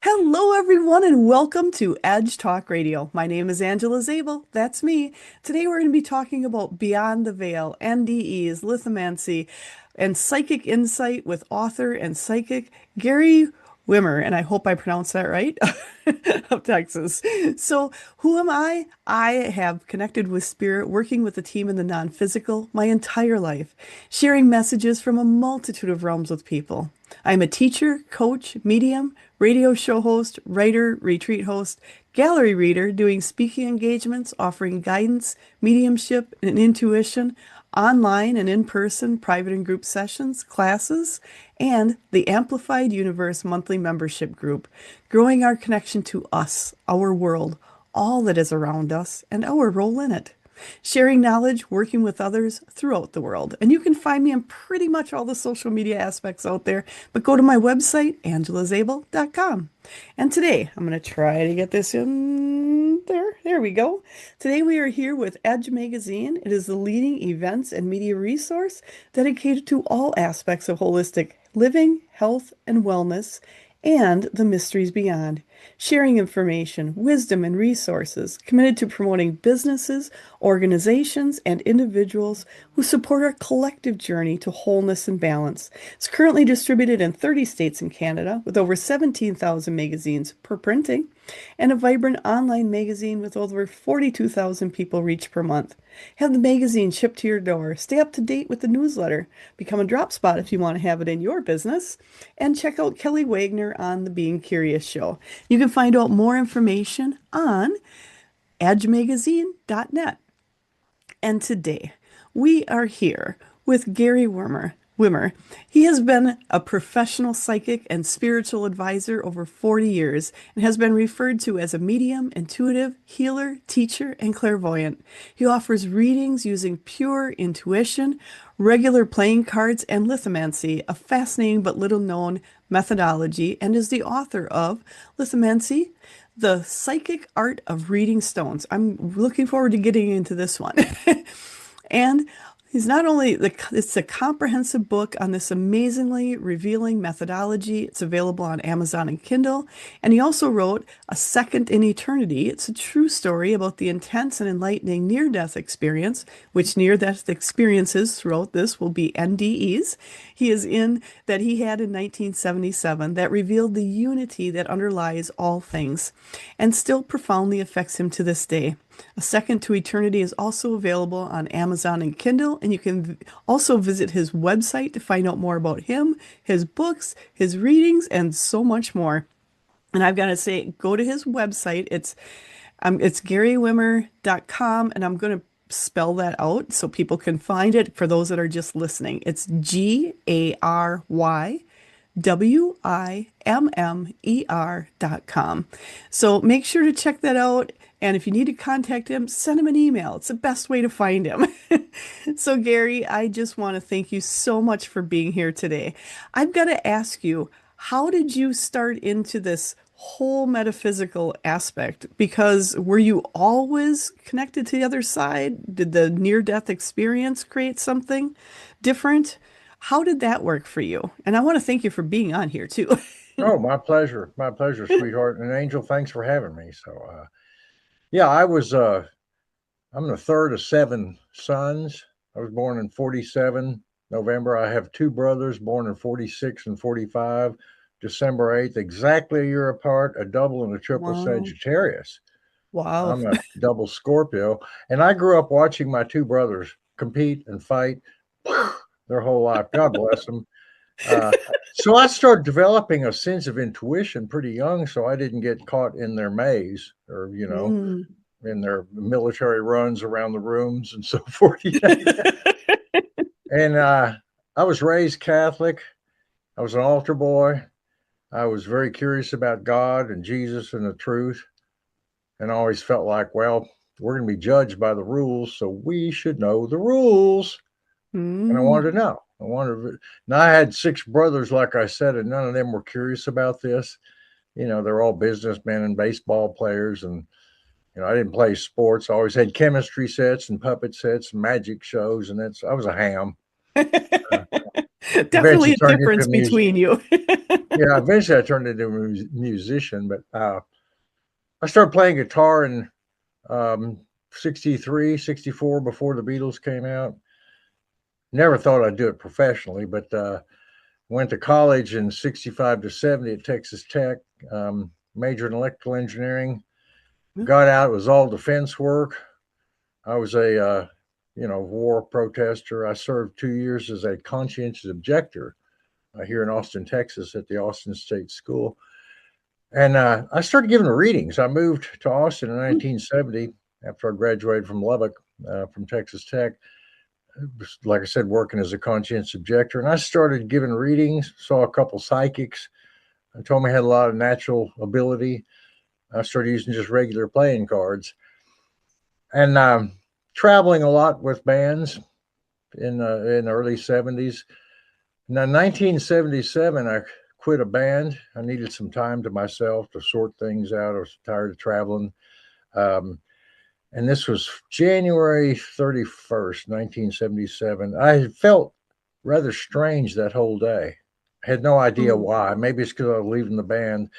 Hello, everyone, and welcome to Edge Talk Radio. My name is Angela Zabel. That's me. Today, we're going to be talking about Beyond the Veil, NDEs, lithomancy, and psychic insight with author and psychic Gary Wimmer. And I hope I pronounced that right, of Texas. So, who am I? I have connected with spirit, working with a team in the non physical my entire life, sharing messages from a multitude of realms with people. I'm a teacher, coach, medium, radio show host, writer, retreat host, gallery reader, doing speaking engagements, offering guidance, mediumship, and intuition, online and in person, private and group sessions, classes, and the Amplified Universe monthly membership group, growing our connection to us, our world, all that is around us, and our role in it. Sharing knowledge, working with others throughout the world. And you can find me on pretty much all the social media aspects out there, but go to my website, angelazabel.com. And today, I'm going to try to get this in there. There we go. Today, we are here with Edge Magazine. It is the leading events and media resource dedicated to all aspects of holistic living, health, and wellness, and the mysteries beyond, sharing information, wisdom, and resources, committed to promoting businesses, organizations, and individuals who support our collective journey to wholeness and balance. It's currently distributed in 30 states and Canada, with over 17,000 magazines per printing, and a vibrant online magazine with over 42,000 people reached per month. Have the magazine shipped to your door. Stay up to date with the newsletter. Become a drop spot if you want to have it in your business. And check out Kelly Wagner on the Being Curious show. You can find out more information on edgemagazine.net. And today we are here with Gary Wimmer. He has been a professional psychic and spiritual advisor over 40 years and has been referred to as a medium, intuitive, healer, teacher, and clairvoyant. He offers readings using pure intuition, regular playing cards, and lithomancy, a fascinating but little known methodology, and is the author of Lithomancy, the Psychic Art of Reading Stones. I'm looking forward to getting into this one. And he's not only it's a comprehensive book on this amazingly revealing methodology. It's available on Amazon and Kindle. And he also wrote A Second in Eternity. It's a true story about the intense and enlightening near-death experience, which near-death experiences throughout this will be NDEs. He is in that he had in 1977 that revealed the unity that underlies all things and still profoundly affects him to this day. A Second to Eternity is also available on Amazon and Kindle, and you can also visit his website to find out more about him, his books, his readings, and so much more. And I've got to say, go to his website. It's garywimmer.com, and I'm going to spell that out so people can find it for those that are just listening. It's GARYWIMMER.com. So make sure to check that out. And if you need to contact him, send him an email. It's the best way to find him. So, Gary, I just want to thank you so much for being here today. I've got to ask you, how did you start into this whole metaphysical aspect? Because were you always connected to the other side? Did the near-death experience create something different? How did that work for you? And I want to thank you for being on here too. Oh, my pleasure, sweetheart. And Angel, thanks for having me. Yeah, I'm the third of seven sons. I was born in 47 November. I have two brothers born in 46 and 45, December 8th, exactly a year apart, a double and a triple Wow. Sagittarius. Wow. I'm a double Scorpio. And I grew up watching my two brothers compete and fight their whole life. God bless them. Uh, so I started developing a sense of intuition pretty young, so I didn't get caught in their maze or, Mm. in their military runs around the rooms and so forth. And I was raised Catholic. I was an altar boy. I was very curious about God and Jesus and the truth, and I always felt like, well, we're going to be judged by the rules, so we should know the rules. And I Mm. wanted to know. Now I had six brothers, like I said, and none of them were curious about this. They're all businessmen and baseball players, and I didn't play sports. I always had chemistry sets and puppet sets and magic shows, and I was a ham. Uh, Eventually Definitely a turned into difference a music. between you. Yeah, eventually I turned into a musician, but I started playing guitar in um, 63, 64 before the Beatles came out. Never thought I'd do it professionally, but went to college in 65 to 70 at Texas Tech, majored in electrical engineering. Got out, it was all defense work. I was a war protester. I served 2 years as a conscientious objector here in Austin, Texas, at the Austin State School. And I started giving readings. I moved to Austin in 1970 after I graduated from Lubbock, from Texas Tech. Like I said, working as a conscientious objector. And I started giving readings, saw a couple psychics. I told me I had a lot of natural ability. I started using just regular playing cards and traveling a lot with bands in the early 70s. Now, 1977, I quit a band. I needed some time to myself to sort things out. I was tired of traveling. Um, and this was January 31st, 1977. I felt rather strange that whole day. I had no idea Mm. why. Maybe it's because I was leaving the band.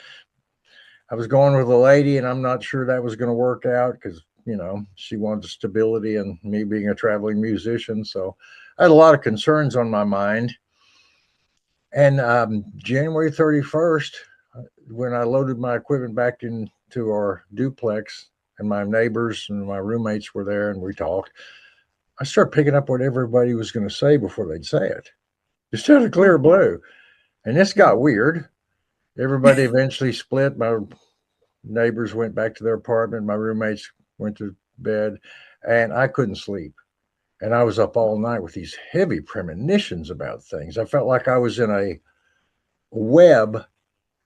I was going with a lady, and I'm not sure that was going to work out because, she wanted stability and me being a traveling musician. So I had a lot of concerns on my mind. And January 31st, when I loaded my equipment back into our duplex, and my neighbors and my roommates were there and we talked, I started picking up what everybody was going to say before they'd say it, just out of clear blue. And this got weird. Everybody eventually split. My neighbors went back to their apartment. My roommates went to bed, and I couldn't sleep. And I was up all night with these heavy premonitions about things. I felt like I was in a web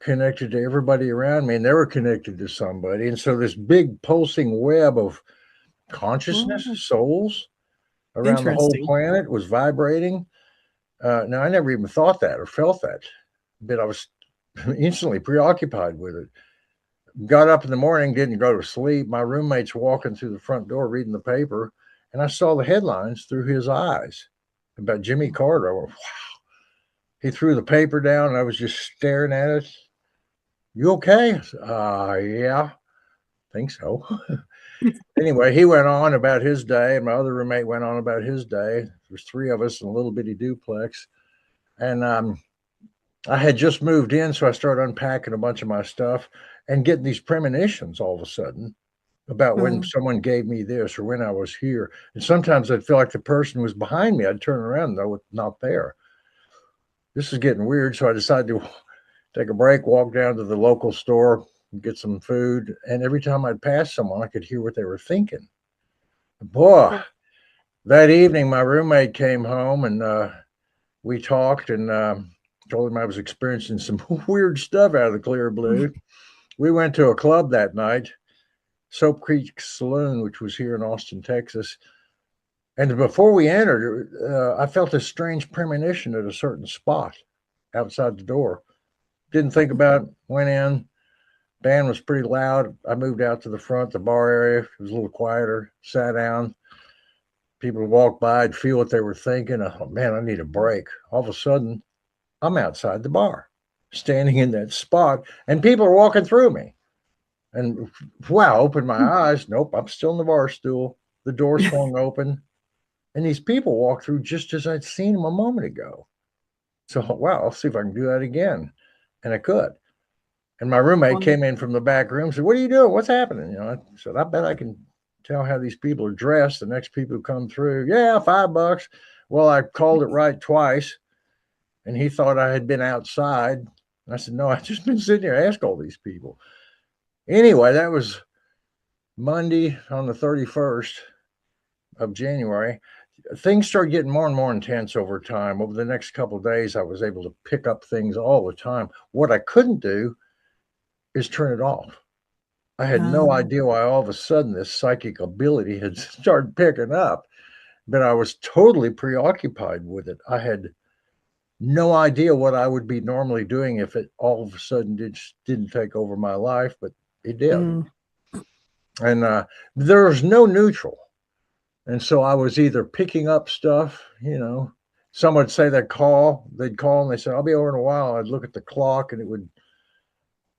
connected to everybody around me, and they were connected to somebody. And so this big pulsing web of consciousness, Oh, souls around the whole interesting. planet was vibrating. Now, I never even thought that or felt that, but I was instantly preoccupied with it. Got up in the morning, didn't go to sleep. My roommate's walking through the front door reading the paper, and I saw the headlines through his eyes about Jimmy Carter. I went, wow. He threw the paper down, and I was just staring at it. You okay? Yeah, think so. Anyway, he went on about his day, and my other roommate went on about his day. There's three of us in a little bitty duplex, and I had just moved in, so I started unpacking a bunch of my stuff and getting these premonitions all of a sudden about when Oh, someone gave me this or when I was here. And sometimes I'd feel like the person was behind me. I'd turn around, though, it's not there. This is getting weird, so I decided to take a break, walk down to the local store, get some food. And every time I'd pass someone, I could hear what they were thinking. Boy, oh, that evening, my roommate came home and we talked and told him I was experiencing some weird stuff out of the clear blue. We went to a club that night, Soap Creek Saloon, which was here in Austin, Texas. And before we entered, I felt a strange premonition at a certain spot outside the door. Didn't think about it, went in. Band was pretty loud. I moved out to the front, the bar area. It was a little quieter, sat down. People would walk by, I'd feel what they were thinking. I thought, man, I need a break. All of a sudden, I'm outside the bar, standing in that spot, and people are walking through me. And wow, opened my eyes. Nope, I'm still in the bar stool. The door swung open, and these people walked through just as I'd seen them a moment ago. So, wow, I'll see if I can do that again. And I could. And my roommate well, came in from the back room and said, what are you doing? What's happening? I said, I bet I can tell how these people are dressed. The next people who come through, yeah, $5. Well, I called it right twice, and he thought I had been outside. I said, no, I've just been sitting here asking all these people. Anyway, that was Monday on the 31st of January. Things started getting more and more intense over time. Over the next couple of days, I was able to pick up things all the time. What I couldn't do is turn it off. I had no um, idea why all of a sudden this psychic ability had started picking up, but I was totally preoccupied with it. I had no idea what I would be normally doing if it all of a sudden didn't take over my life, but it did. mm, And there was no neutral. And so I was either picking up stuff, someone would say they'd call and they said, I'll be over in a while. I'd look at the clock and it would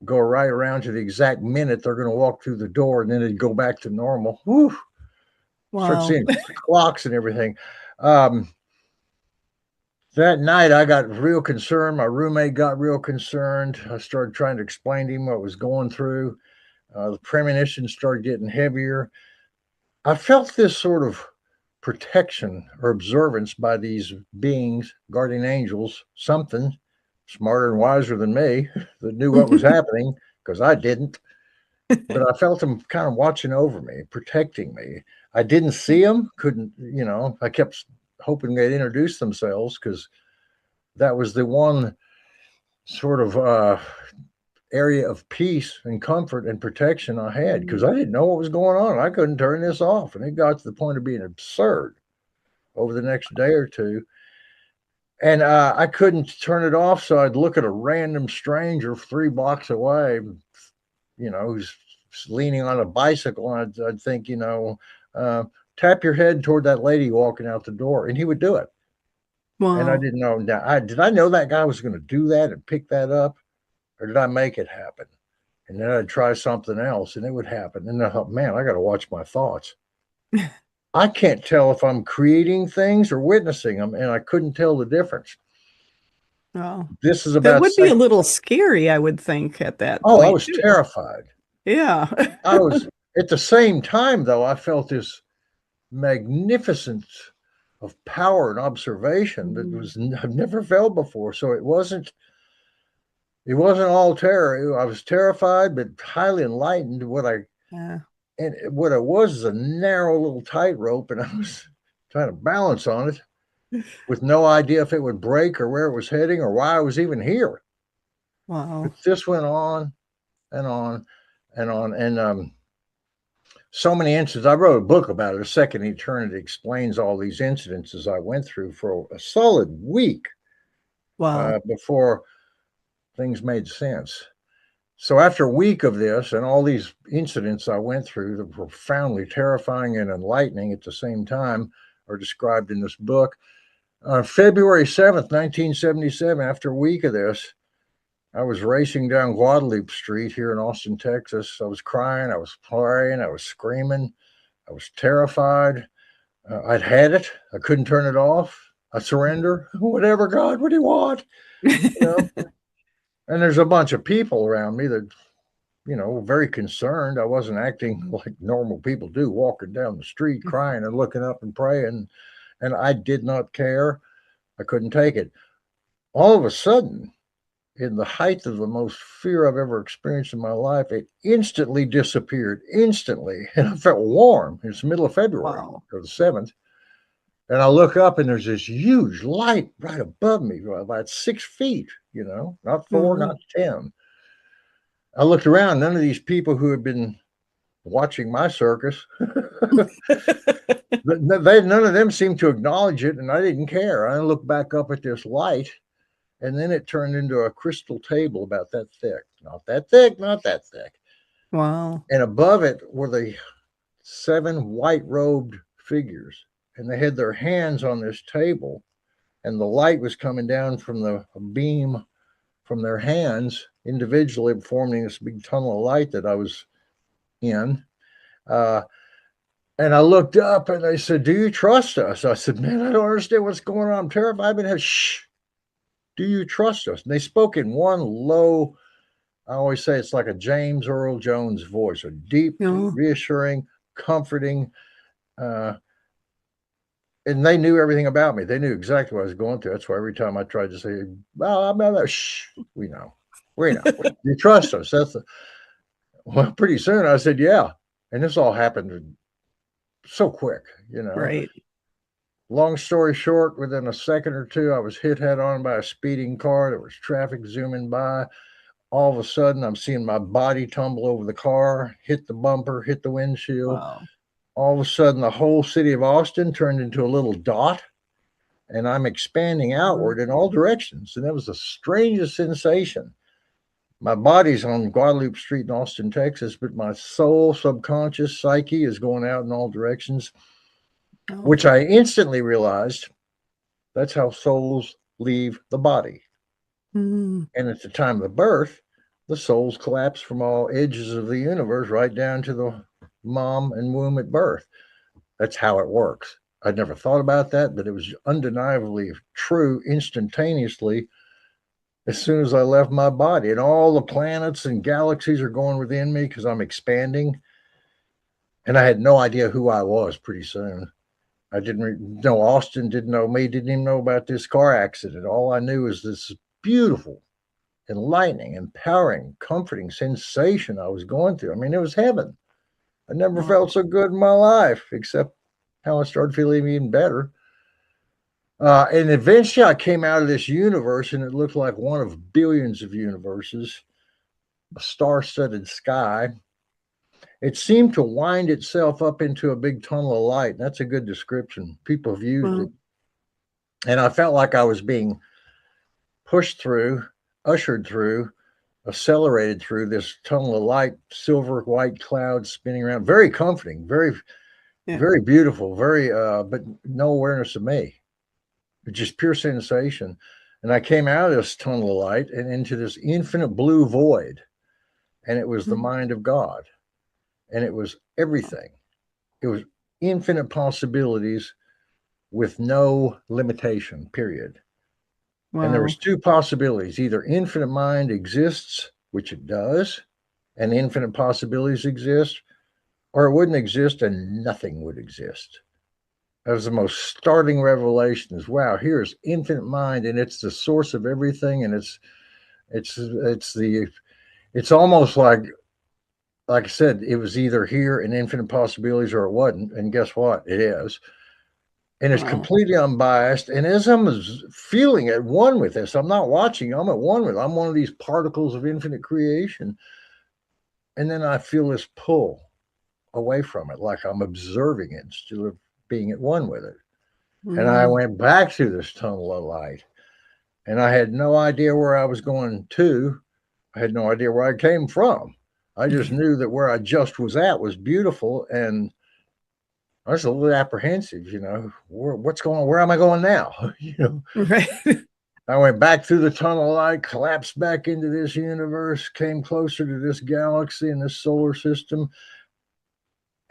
go right around to the exact minute they're going to walk through the door, and then it'd go back to normal. Whew, start Wow. seeing clocks and everything. Um, that night, I got real concerned. My roommate got real concerned. I started trying to explain to him what was going through. The premonitions started getting heavier. I felt this sort of protection or observance by these beings, guardian angels, something smarter and wiser than me that knew what was happening because I didn't. But I felt them kind of watching over me, protecting me. I didn't see them, couldn't, I kept hoping they'd introduce themselves because that was the one sort of area of peace and comfort and protection I had because I didn't know what was going on. I couldn't turn this off. And it got to the point of being absurd over the next day or two. And I couldn't turn it off. So I'd look at a random stranger 3 blocks away, who's leaning on a bicycle. And I'd think, tap your head toward that lady walking out the door. And he would do it. And I Wow. didn't know. Did I know that guy was going to do that and pick that up? Or did I make it happen? And then I'd try something else and it would happen. And I thought, man, I got to watch my thoughts. I can't tell if I'm creating things or witnessing them. And I couldn't tell the difference. Wow. This is That about would be a second. little scary, I would think, at that Oh, I point was too. terrified. Yeah. I was at the same time, though, I felt this magnificence of power and observation that Mm, was I've never felt before. So it wasn't all terror. I was terrified, but highly enlightened. yeah. What it was is a narrow little tightrope, and I was trying to balance on it with no idea if it would break or where it was heading or why I was even here. But Wow. this went on and on and on, and so many incidents. I wrote a book about it. A Second Eternity explains all these incidences I went through for a solid week Wow. before things made sense. So after a week of this and all these incidents I went through that were profoundly terrifying and enlightening at the same time are described in this book. February 7th, 1977, after a week of this, I was racing down Guadalupe Street here in Austin, Texas. I was crying, I was praying, I was screaming, I was terrified. I'd had it. I couldn't turn it off. I surrender. Whatever, God, what do you want? You know? And there's a bunch of people around me that very concerned. I wasn't acting like normal people do, walking down the street crying and looking up and praying. And I did not care. I couldn't take it. All of a sudden, in the height of the most fear I've ever experienced in my life, it instantly disappeared, instantly. And I felt warm. It's the middle of February Wow. or the 7th. And I look up and there's this huge light right above me, about 6 feet, not four, Uh-huh. not 10. I looked around, none of these people who had been watching my circus, none of them seemed to acknowledge it, and I didn't care. I looked back up at this light, and then it turned into a crystal table about that thick. Not that thick, not that thick. Wow. And above it were the 7 white robed figures, and they had their hands on this table, and the light was coming down from the beam from their hands individually, forming this big tunnel of light that I was in. Uh, and I looked up and they said, "Do you trust us?" I said, "Man, I don't understand what's going on. I'm terrified." I've been shh. Do you trust us? And they spoke in one low, I always say it's like a James Earl Jones voice, a deep, No. reassuring, comforting. Uh, and they knew everything about me. They knew exactly what I was going through. That's why every time I tried to say, "Well, I'm not," shh, we know. We know. You trust us. Well, pretty soon I said, "Yeah." And this all happened so quick. Right. Long story short, within a second or two, I was hit head on by a speeding car. There was traffic zooming by. All of a sudden, I'm seeing my body tumble over the car, hit the bumper, hit the windshield. Wow. All of a sudden, the whole city of Austin turned into a little dot, and I'm expanding Uh, outward in all directions. And that was the strangest sensation. My body's on Guadalupe Street in Austin, Texas, but my soul, subconscious psyche is going out in all directions, oh. which I instantly realized That's how souls leave the body. Mm. And at the time of birth, the souls collapse from all edges of the universe right down to the mom and womb at birth. That's how it works. I'd never thought about that, but it was undeniably true instantaneously as soon as I left my body. And all the planets and galaxies are going within me because I'm expanding. And I had no idea who I was pretty soon. I didn't know Austin, didn't know me, didn't even know about this car accident. All I knew is this beautiful, enlightening, empowering, comforting sensation I was going through. I mean, it was heaven. I never Wow. felt so good in my life, except how I started feeling even better. And eventually I came out of this universe and it looked like one of billions of universes, a star studded sky. It seemed to wind itself up into a big tunnel of light. That's a good description. People have used it. Wow. And I felt like I was being pushed through, ushered through, accelerated through this tunnel of light, silver white clouds spinning around. Very comforting, very, Yeah. very beautiful, very, but no awareness of me. Just pure sensation. And I came out of this tunnel of light and into this infinite blue void. And it was the Mm. mind of God. And it was everything. It was infinite possibilities with no limitation, period. And there was Wow. two possibilities. Either infinite mind exists, which it does, and infinite possibilities exist, or it wouldn't exist and nothing would exist. That was the most startling revelation is wow, here's infinite mind and it's the source of everything. And it's almost like I said, it was either here in infinite possibilities or it wasn't. And guess what? It is. And it's Wow. completely unbiased. And as I'm feeling at one with this, I'm not watching, I'm at one with it. I'm one of these particles of infinite creation. And then I feel this pull away from it, like I'm observing it instead of being at one with it. And I Mm. went back through this tunnel of light. And I had no idea where I was going to. I had no idea where I came from. I just knew that where I just was at was beautiful. And I was a little apprehensive, what's going on? Where am I going now? Right. I went back through the tunnel of light, collapsed back into this universe, came closer to this galaxy and this solar system.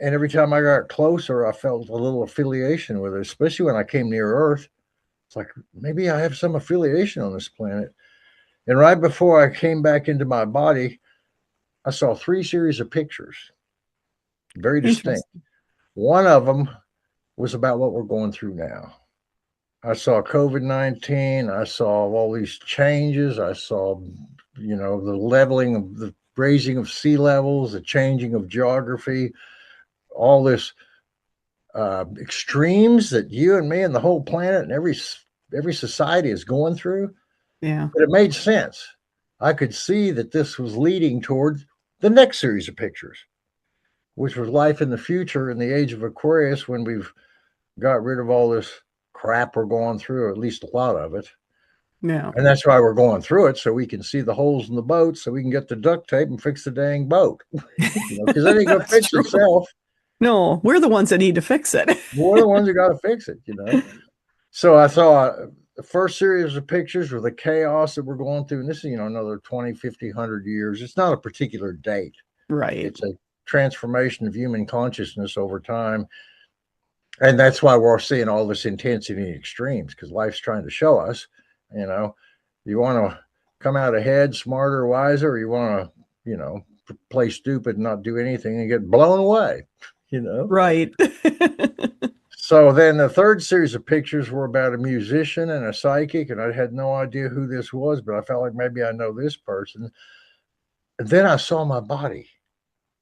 And every time I got closer, I felt a little affiliation with it, especially when I came near Earth. It's like maybe I have some affiliation on this planet. And right before I came back into my body, I saw three series of pictures, very distinct. Interesting. One of them was about what we're going through now. I saw COVID-19. I saw all these changes. I saw, the leveling of the raising of sea levels, the changing of geography, all this extremes that you and me and the whole planet and every society is going through. Yeah. But it made sense. I could see that this was leading towards the next series of pictures, which was life in the future in the age of Aquarius when we've got rid of all this crap we're going through, or at least a lot of it. Yeah. And that's why we're going through it, so we can see the holes in the boat, so we can get the duct tape and fix the dang boat. Because it ain't gonna That's fix true. itself. No, we're the ones that need to fix it. We're the ones who got to fix it. So I saw the first series of pictures with the chaos that we're going through, and this is another 20, 50, 100 years. It's not a particular date. Right. It's a transformation of human consciousness over time. And that's why we're seeing all this intensity and extremes, because life's trying to show us, you want to come out ahead, smarter, wiser, or you want to, play stupid and not do anything and get blown away. Right. So then the third series of pictures were about a musician and a psychic, and I had no idea who this was, but I felt like maybe I know this person. And then I saw my body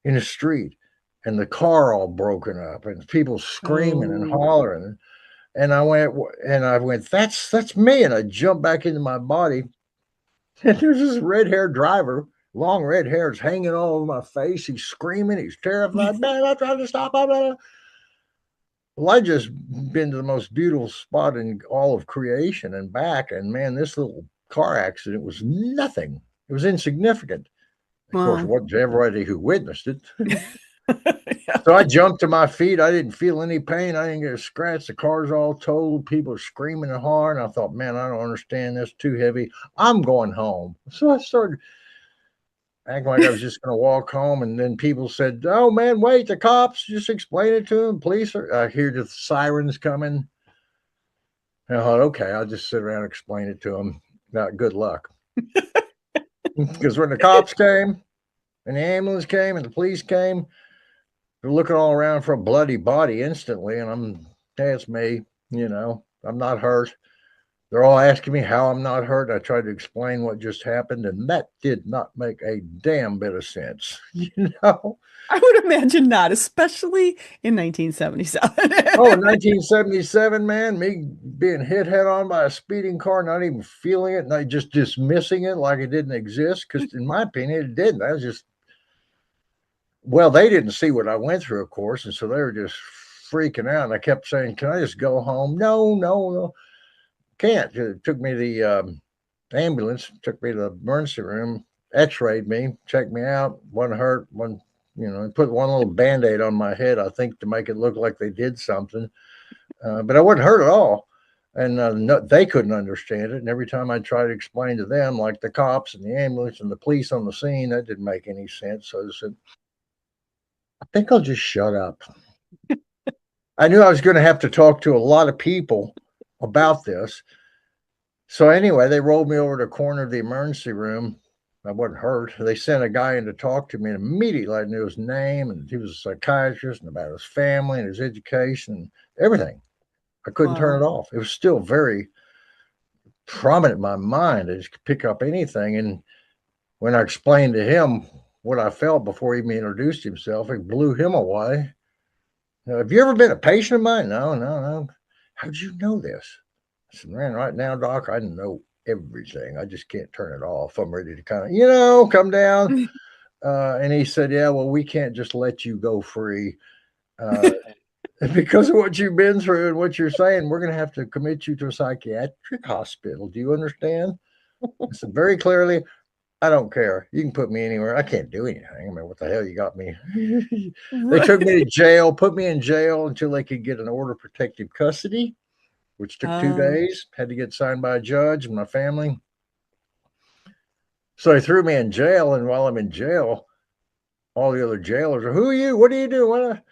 in the street and the car all broken up and people screaming and Oh, hollering. And I went, that's me. And I jumped back into my body. And there's this red-haired driver, long red hair is hanging all over my face. He's screaming, he's terrified. Man, I'm trying to stop. Blah, blah, blah. Well, I just been to the most beautiful spot in all of creation and back. And man, this little car accident was nothing. It was insignificant. Of course, wow. wasn't everybody who witnessed it. So I jumped to my feet. I didn't feel any pain. I didn't get a scratch. The car's all totaled. People are screaming and hollering. I thought, man, I don't understand this. Too heavy. I'm going home. So I started acting like I was just going to walk home. And then people said, oh, man, wait, the cops. Just explain it to them. Police are. I hear the sirens coming. And I thought, okay, I'll just sit around and explain it to them. Good luck. Because when the cops came and the ambulance came and the police came, they're looking all around for a bloody body instantly. And hey, it's me. I'm not hurt. They're all asking me how I'm not hurt. I tried to explain what just happened, and that did not make a damn bit of sense. you know? I would imagine not, especially in 1977. Oh, in 1977, man, me being hit head on by a speeding car, not even feeling it, not just dismissing it like it didn't exist. Because in my opinion, it didn't. I was just, well, they didn't see what I went through, of course, and so they were just freaking out. And I kept saying, "Can I just go home?" No, no, no, can't. It took me the ambulance, took me to the emergency room, X-rayed me, checked me out, wasn't hurt, one, put one little Band-Aid on my head, I think, to make it look like they did something. But I wasn't hurt at all. And no, they couldn't understand it. And every time I tried to explain to them, like the cops and the ambulance and the police on the scene, that didn't make any sense. So I said, I think I'll just shut up. I knew I was going to have to talk to a lot of people about this. So anyway, they rolled me over to the corner of the emergency room. I wasn't hurt. They sent a guy in to talk to me, and immediately I knew his name, and he was a psychiatrist, and about his family and his education and everything. I couldn't turn Wow. it off. It was still very prominent in my mind. I just could pick up anything. And when I explained to him what I felt before he even introduced himself, it blew him away. Have you ever been a patient of mine? No, no, no. How'd you know this? I said, man, right now, doc, I know everything. I just can't turn it off. I'm ready to kind of, come down. And he said, yeah, well, we can't just let you go free. Because of what you've been through and what you're saying, we're going to have to commit you to a psychiatric hospital. Do you understand? I said very clearly, I don't care. You can put me anywhere. I can't do anything. I mean, what the hell you got me? They took me to jail, put me in jail until they could get an order of protective custody, which took two Uh, days. Had to get signed by a judge and my family. So they threw me in jail. And while I'm in jail, all the other jailers are, who are you? What do you do? What?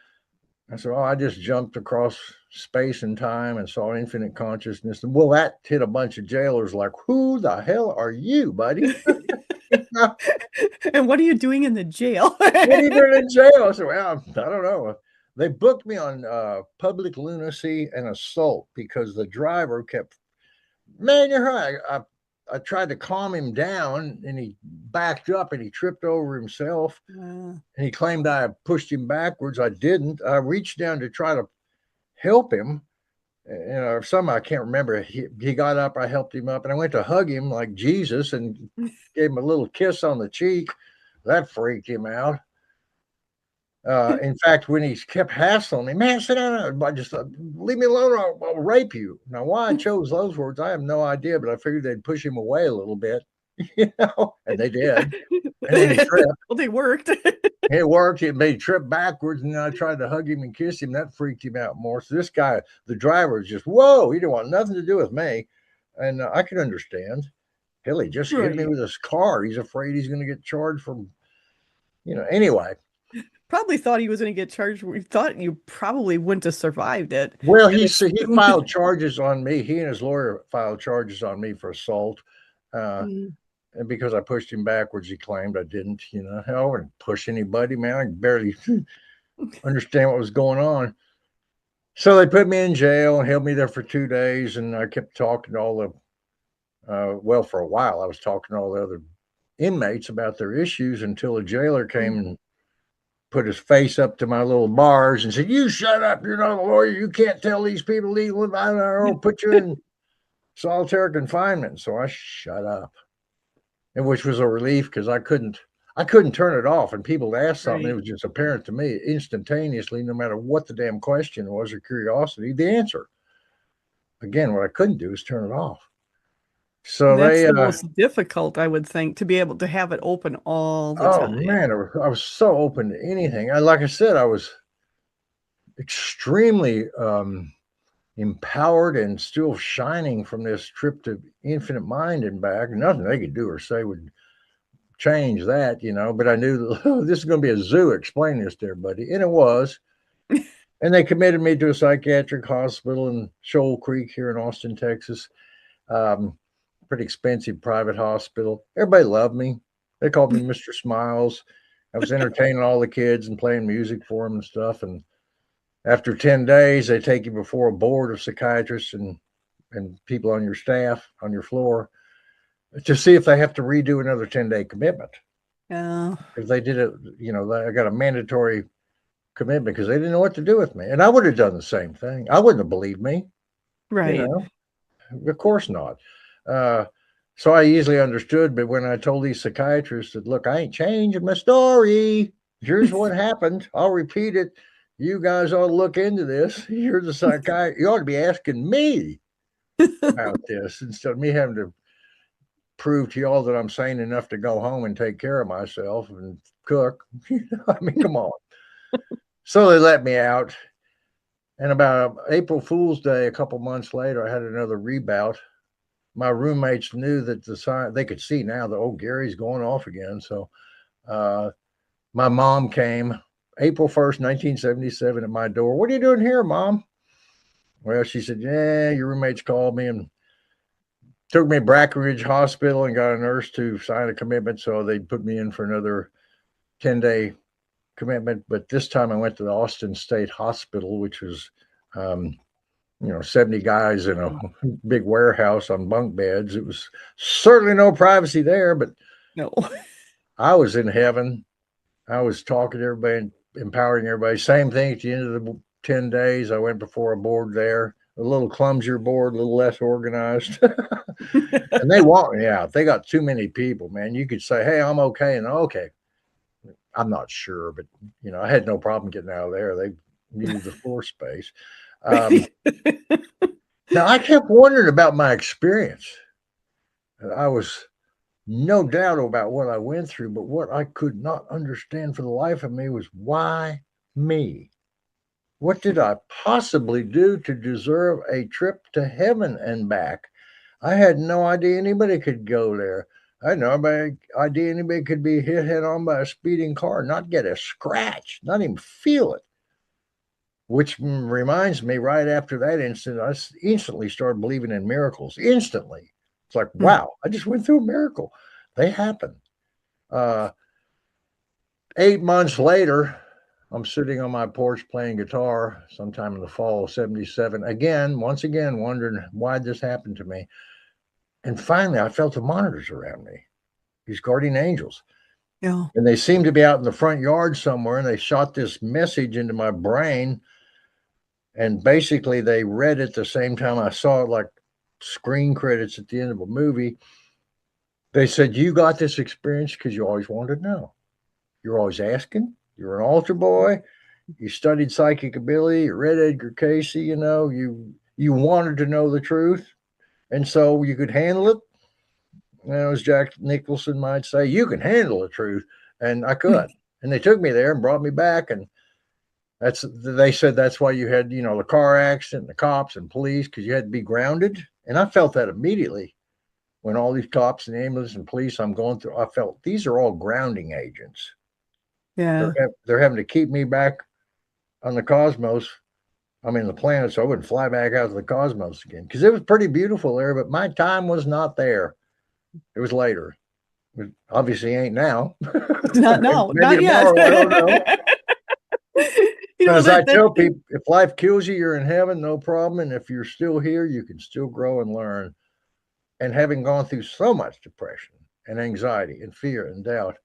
I said, oh, I just jumped across space and time and saw infinite consciousness. And well, that hit a bunch of jailers like, who the hell are you, buddy? What and what are you doing in the jail? are you doing in jail? I said, well, I don't know. They booked me on public lunacy and assault because the driver kept, man, you're right. I tried to calm him down and he backed up and he tripped over himself. Uh, And he claimed I pushed him backwards. I didn't. I reached down to try to help him. Some I can't remember. He got up, I helped him up, and I went to hug him like Jesus and gave him a little kiss on the cheek. That freaked him out. In fact, when he kept hassling me, man, sit down. I just leave me alone. I'll rape you. Now, why I chose those words, I have no idea, but I figured they'd push him away a little bit, and they did. And then he tripped. well, they worked. It worked. It made trip backwards, and then I tried to hug him and kiss him. That freaked him out more. So this guy, the driver, was just whoa. He didn't want nothing to do with me, and I could understand. Hell, he just hit me Right. with his car. He's afraid he's going to get charged for, Anyway, Probably thought he was going to get charged. We thought you probably wouldn't have survived it. well, And he filed charges on me. He and his lawyer filed charges on me for assault. Uh, Mm. and because I pushed him backwards, he claimed I didn't. I wouldn't push anybody, man. I barely understand what was going on. So they put me in jail and held me there for 2 days, and I kept talking to all for a while, I was talking to all the other inmates about their issues until a jailer came and put his face up to my little bars and said, you shut up. You're not a lawyer. You can't tell these people legally. I'll put you in solitary confinement. So I shut up, and which was a relief because I couldn't turn it off. And people would ask something, it Right. was just apparent to me instantaneously, no matter what the damn question was or curiosity, the answer. Again, what I couldn't do is turn it off. So That's they, the most difficult, I would think, to be able to have it open all the oh time. man, I was so open to anything. Like I said, I was extremely empowered and still shining from this trip to Infinite Mind and back. Nothing they could do or say would change that, But I knew that, oh, this is going to be a zoo. Explain this to everybody, and it was. And they committed me to a psychiatric hospital in Shoal Creek here in Austin, Texas. Um, Pretty expensive private hospital. Everybody loved me. They called me Mr. Smiles. I was entertaining all the kids and playing music for them and stuff. And after 10 days, they take you before a board of psychiatrists and people on your staff, on your floor, to see if they have to redo another 10-day commitment. Yeah, If they did it, I got a mandatory commitment because they didn't know what to do with me. And I would have done the same thing. I wouldn't have believed me, you right. know, of course not. Uh, so I easily understood. But when I told these psychiatrists that, look, I ain't changing my story. Here's what happened. I'll repeat it. You guys ought to look into this. You're the psychiatrist. You ought to be asking me about this instead of me having to prove to y'all that I'm sane enough to go home and take care of myself and cook. I mean, come on. So they let me out. And about April Fool's Day, a couple months later, I had another rebout. My roommates knew that they could see now that, oh, Gary's going off again. So uh, my mom came April 1st, 1977 at my door. What are you doing here, Mom? Well, she said, yeah, your roommates called me and took me to Brackenridge Hospital and got a nurse to sign a commitment. So they put me in for another 10-day commitment. But this time I went to the Austin State Hospital, which was, 70 guys in a big warehouse on bunk beds. It was certainly no privacy there, but No. I was in heaven. I was talking to everybody and empowering everybody. Same thing at the end of the 10 days. I went before a board there, a little clumsier board, a little less organized. And they want me out. They got too many people, man. You could say, hey, I'm okay. And okay, I'm not sure, but, I had no problem getting out of there. They needed the floor space. Um, Now, I kept wondering about my experience. I was no doubt about what I went through, but what I could not understand for the life of me was why me? What did I possibly do to deserve a trip to heaven and back? I had no idea anybody could go there. I had no idea anybody could be hit head on by a speeding car, not get a scratch, not even feel it. Which reminds me, right after that incident, I instantly started believing in miracles. Instantly. It's like, wow, I just went through a miracle. They happen. Uh, 8 months later, I'm sitting on my porch playing guitar sometime in the fall of 77. Once again, wondering why this happened to me. And finally, I felt the monitors around me, these guardian angels. Yeah. And they seemed to be out in the front yard somewhere. And they shot this message into my brain. And basically, they read it the same time I saw it, like screen credits at the end of a movie. They said, you got this experience because you always wanted to know. You're always asking. You're an altar boy. You studied psychic ability. You read Edgar Cayce. You wanted to know the truth, and so you could handle it. As Jack Nicholson might say, you can handle the truth, and I could. And they took me there and brought me back, and they said that's why you had the car accident, the cops and police, because you had to be grounded. And I felt that immediately when all these cops and ambulance and police I'm going through. I felt these are all grounding agents. Yeah. They're having to keep me back on the cosmos. I mean, the planet, so I wouldn't fly back out to the cosmos again because it was pretty beautiful there, but my time was not there. It was later. It obviously ain't now. Not now, Maybe not yet. tomorrow. I don't know. As I That tell people, if life kills you, you're in heaven, no problem. And if you're still here, you can still grow and learn. And having gone through so much depression and anxiety and fear and doubt,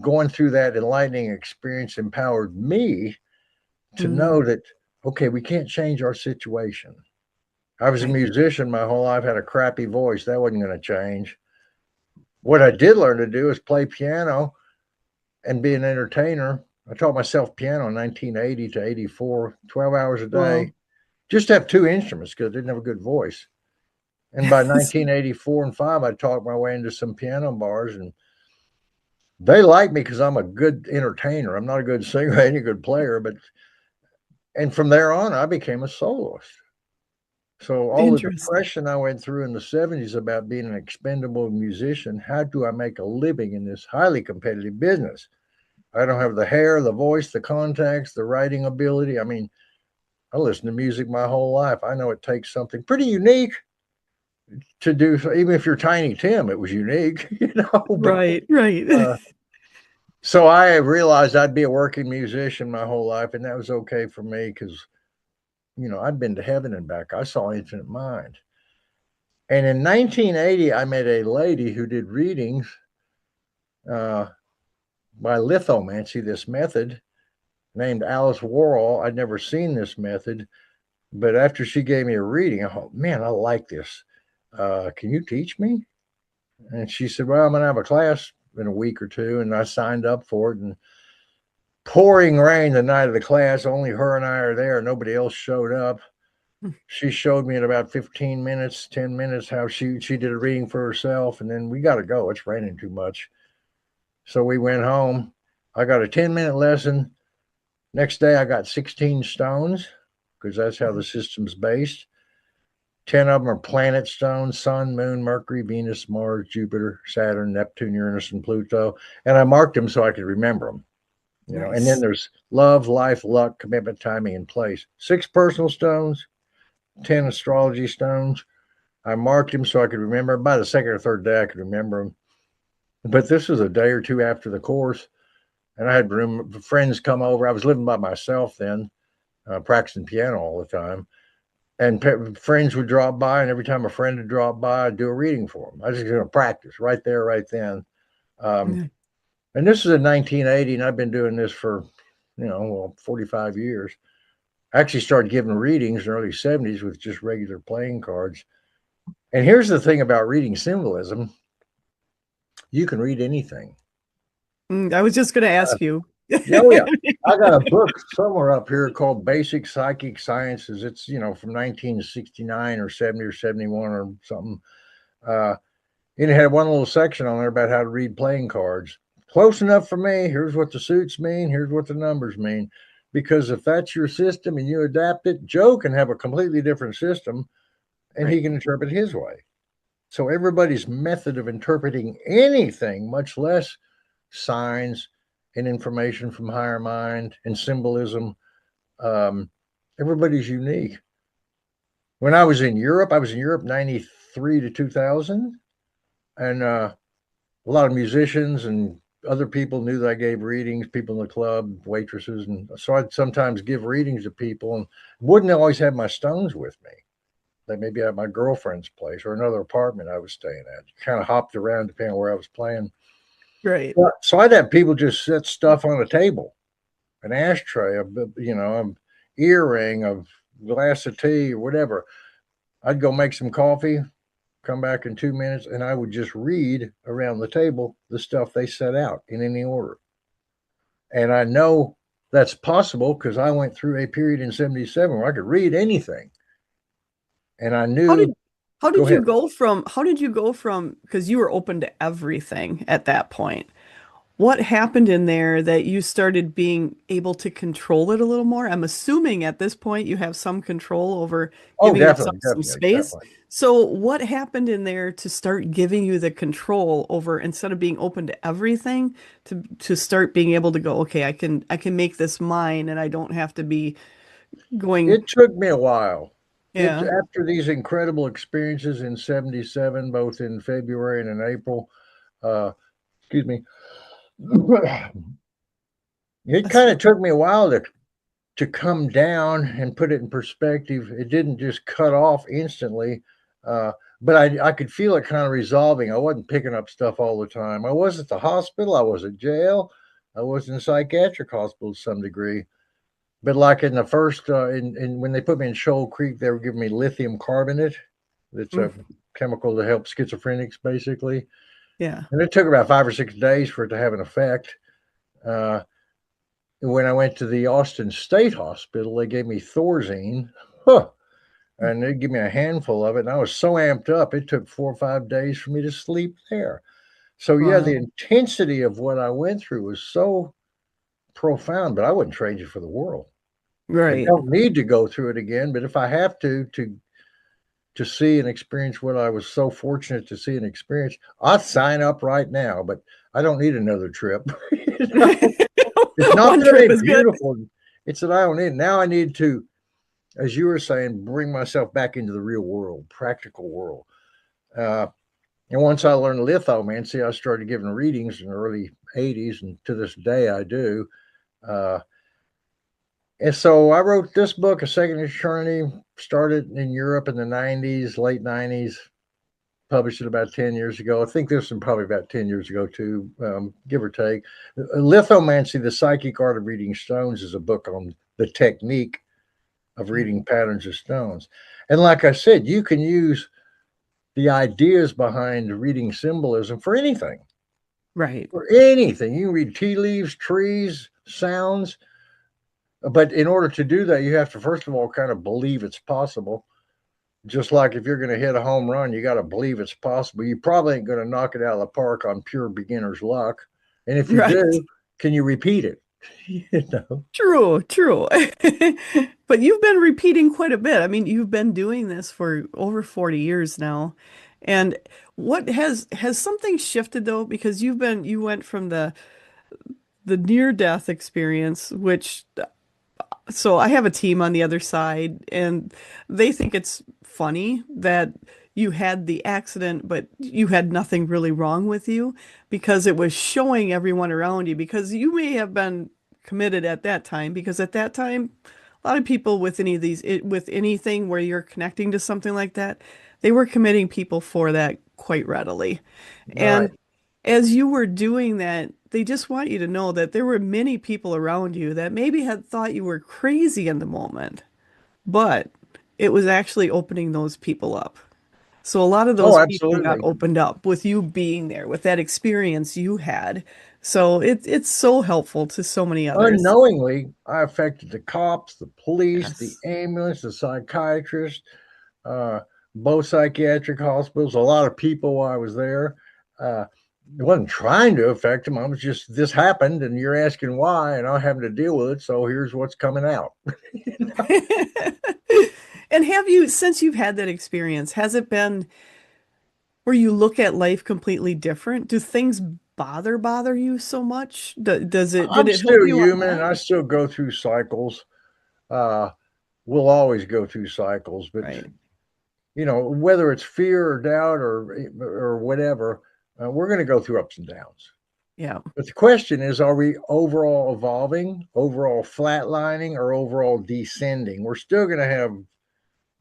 going through that enlightening experience empowered me to know that, okay, we can't change our situation. I was a right. musician my whole life, had a crappy voice. That wasn't going to change. What I did learn to do is play piano and be an entertainer. I taught myself piano in 1980 to 84, 12 hours a day, Well, just to have two instruments because I didn't have a good voice. And by 1984 and 5, I talked my way into some piano bars, and they like me because I'm a good entertainer. I'm not a good singer, any good player, but and from there on, I became a soloist. So all the Interesting. depression I went through in the 70s about being an expendable musician, how do I make a living in this highly competitive business? I don't have the hair, the voice, the contacts, the writing ability. I mean, I listened to music my whole life. I know it takes something pretty unique to do. Even if you're Tiny Tim, it was unique, But Right, right. uh, so I realized I'd be a working musician my whole life, and that was okay for me because I'd been to heaven and back. I saw Infinite Mind, and in 1980, I met a lady who did readings uh, by Lithomancy, this method named Alice Warrell. I'd never seen this method, but after she gave me a reading, I thought, man, I like this. Can you teach me? And she said, well, I'm going to have a class in a week or two. And I signed up for it. And pouring rain the night of the class, only her and I are there. Nobody else showed up. She showed me in about 15 minutes, 10 minutes, how she did a reading for herself. And then we got to go. It's raining too much. So we went home. I got a 10-minute lesson. Next day, I got 16 stones because that's how the system's based. 10 of them are planet stones: Sun, Moon, Mercury, Venus, Mars, Jupiter, Saturn, Neptune, Uranus, and Pluto. And I marked them so I could remember them. And then Nice. there's love, life, luck, commitment, timing, and place. 6 personal stones, 10 astrology stones. I marked them so I could remember. By the second or third day, I could remember them. But this was a day or two after the course, and I had friends come over. I was living by myself then, practicing piano all the time. And friends would drop by, and every time a friend would drop by, I'd do a reading for them. I was just going to practice right there, right then. Um, Yeah. and this is in 1980, and I've been doing this for, 45 years. I actually started giving readings in the early 70s with just regular playing cards. And here's the thing about reading symbolism: you can read anything. I was just going to Uh, ask you. oh, yeah. I got a book somewhere up here called Basic Psychic Sciences. It's, from 1969 or 70 or 71 or something. Uh, and it had one little section on there about how to read playing cards. Close enough for me. Here's what the suits mean. Here's what the numbers mean. Because if that's your system and you adapt it, Joe can have a completely different system and he Right. can interpret his way. So everybody's method of interpreting anything, much less signs and information from higher mind and symbolism, um, everybody's unique. When I was in Europe 93 to 2000. And a lot of musicians and other people knew that I gave readings, people in the club, waitresses. And so I'd sometimes give readings to people and wouldn't always have my stones with me. Like maybe at my girlfriend's place or another apartment I was staying at. Kind of hopped around depending on where I was playing. Right. So I'd have people just set stuff on a table, an ashtray, an earring, a glass of tea, or whatever. I'd go make some coffee, come back in 2 minutes, and I would just read around the table the stuff they set out in any order. And I know that's possible because I went through a period in 77 where I could read anything. And I How knew, did how go did you ahead. go from because you were open to everything at that point. What happened in there that you started being able to control it a little more? I'm assuming at this point you have some control over Oh, giving yourself definitely, some definitely, space. definitely. So what happened in there to start giving you the control over instead of being open to everything to start being able to go, okay, I can make this mine and I don't have to be going, It took me a while. It yeah. After these incredible experiences in 77, both in February and in April, uh, excuse me, it That's kind right. of took me a while to come down and put it in perspective. It didn't just cut off instantly, uh, but I could feel it kind of resolving. I wasn't picking up stuff all the time. I was at the hospital. I was at jail. I was in a psychiatric hospital to some degree. But like in the first, in when they put me in Shoal Creek, they were giving me lithium carbonate. It's Mm, a chemical to help schizophrenics, basically. yeah. And it took about 5 or 6 days for it to have an effect. Uh, when I went to the Austin State Hospital, they gave me Thorazine. Huh. and they'd give me a handful of it. And I was so amped up, it took 4 or 5 days for me to sleep there. So, yeah, the Wow. intensity of what I went through was so profound, but I wouldn't trade you for the world. I Right. don't need to go through it again, but if I have to see and experience what I was so fortunate to see and experience, I'd sign up right now, but I don't need another trip. You know? It's not One that it trip ain't is good. beautiful. It's that I don't need it. Now I need to, as you were saying, bring myself back into the real world, practical world. Uh, and once I learned lithomancy, I started giving readings in the early 80s, and to this day I do. Uh, and so I wrote this book, A Second Eternity, started in Europe in the 90s, late 90s, published it about 10 years ago. I think this one probably about 10 years ago, too, give or take. Lithomancy, The Psychic Art of Reading Stones, is a book on the technique of Yeah. reading patterns of stones. And like I said, you can use the ideas behind reading symbolism for anything. Right. For anything. You can read tea leaves, trees, sounds. But in order to do that, you have to, first of all, kind of believe it's possible. Just like if you're going to hit a home run, you got to believe it's possible. You probably ain't going to knock it out of the park on pure beginner's luck. And if you Right. do, can you repeat it? You know? True, true. But you've been repeating quite a bit. I mean, you've been doing this for over 40 years now. And what has something shifted though? Because you went from the near death experience, which so I have a team on the other side, and they think it's funny that you had the accident, but you had nothing really wrong with you because it was showing everyone around you. Because you may have been committed at that time, because at that time, a lot of people with any of these, with anything where you're connecting to something like that, they were committing people for that quite readily. Right. And as you were doing that, they just want you to know that there were many people around you that maybe had thought you were crazy in the moment, but it was actually opening those people up. So a lot of Oh, those people got absolutely. opened up with you being there, with that experience you had. So it's so helpful to so many others. Unknowingly, I affected the cops, the police, the Yes. ambulance, the psychiatrist, uh, both psychiatric hospitals, a lot of people while I was there. Uh, I wasn't trying to affect them. I was just, this happened and you're asking why, and I'm having to deal with it. So here's what's coming out. You know? And have you, since you've had that experience, has it been where you look at life completely different? Do things bother you so much? Did I'm it help still you on human and that? I still go through cycles. Uh, we'll always go through cycles, but Right. whether it's fear or doubt or whatever, we're going to go through ups and downs. Yeah. But the question is, are we overall evolving, overall flatlining, or overall descending? We're still going to have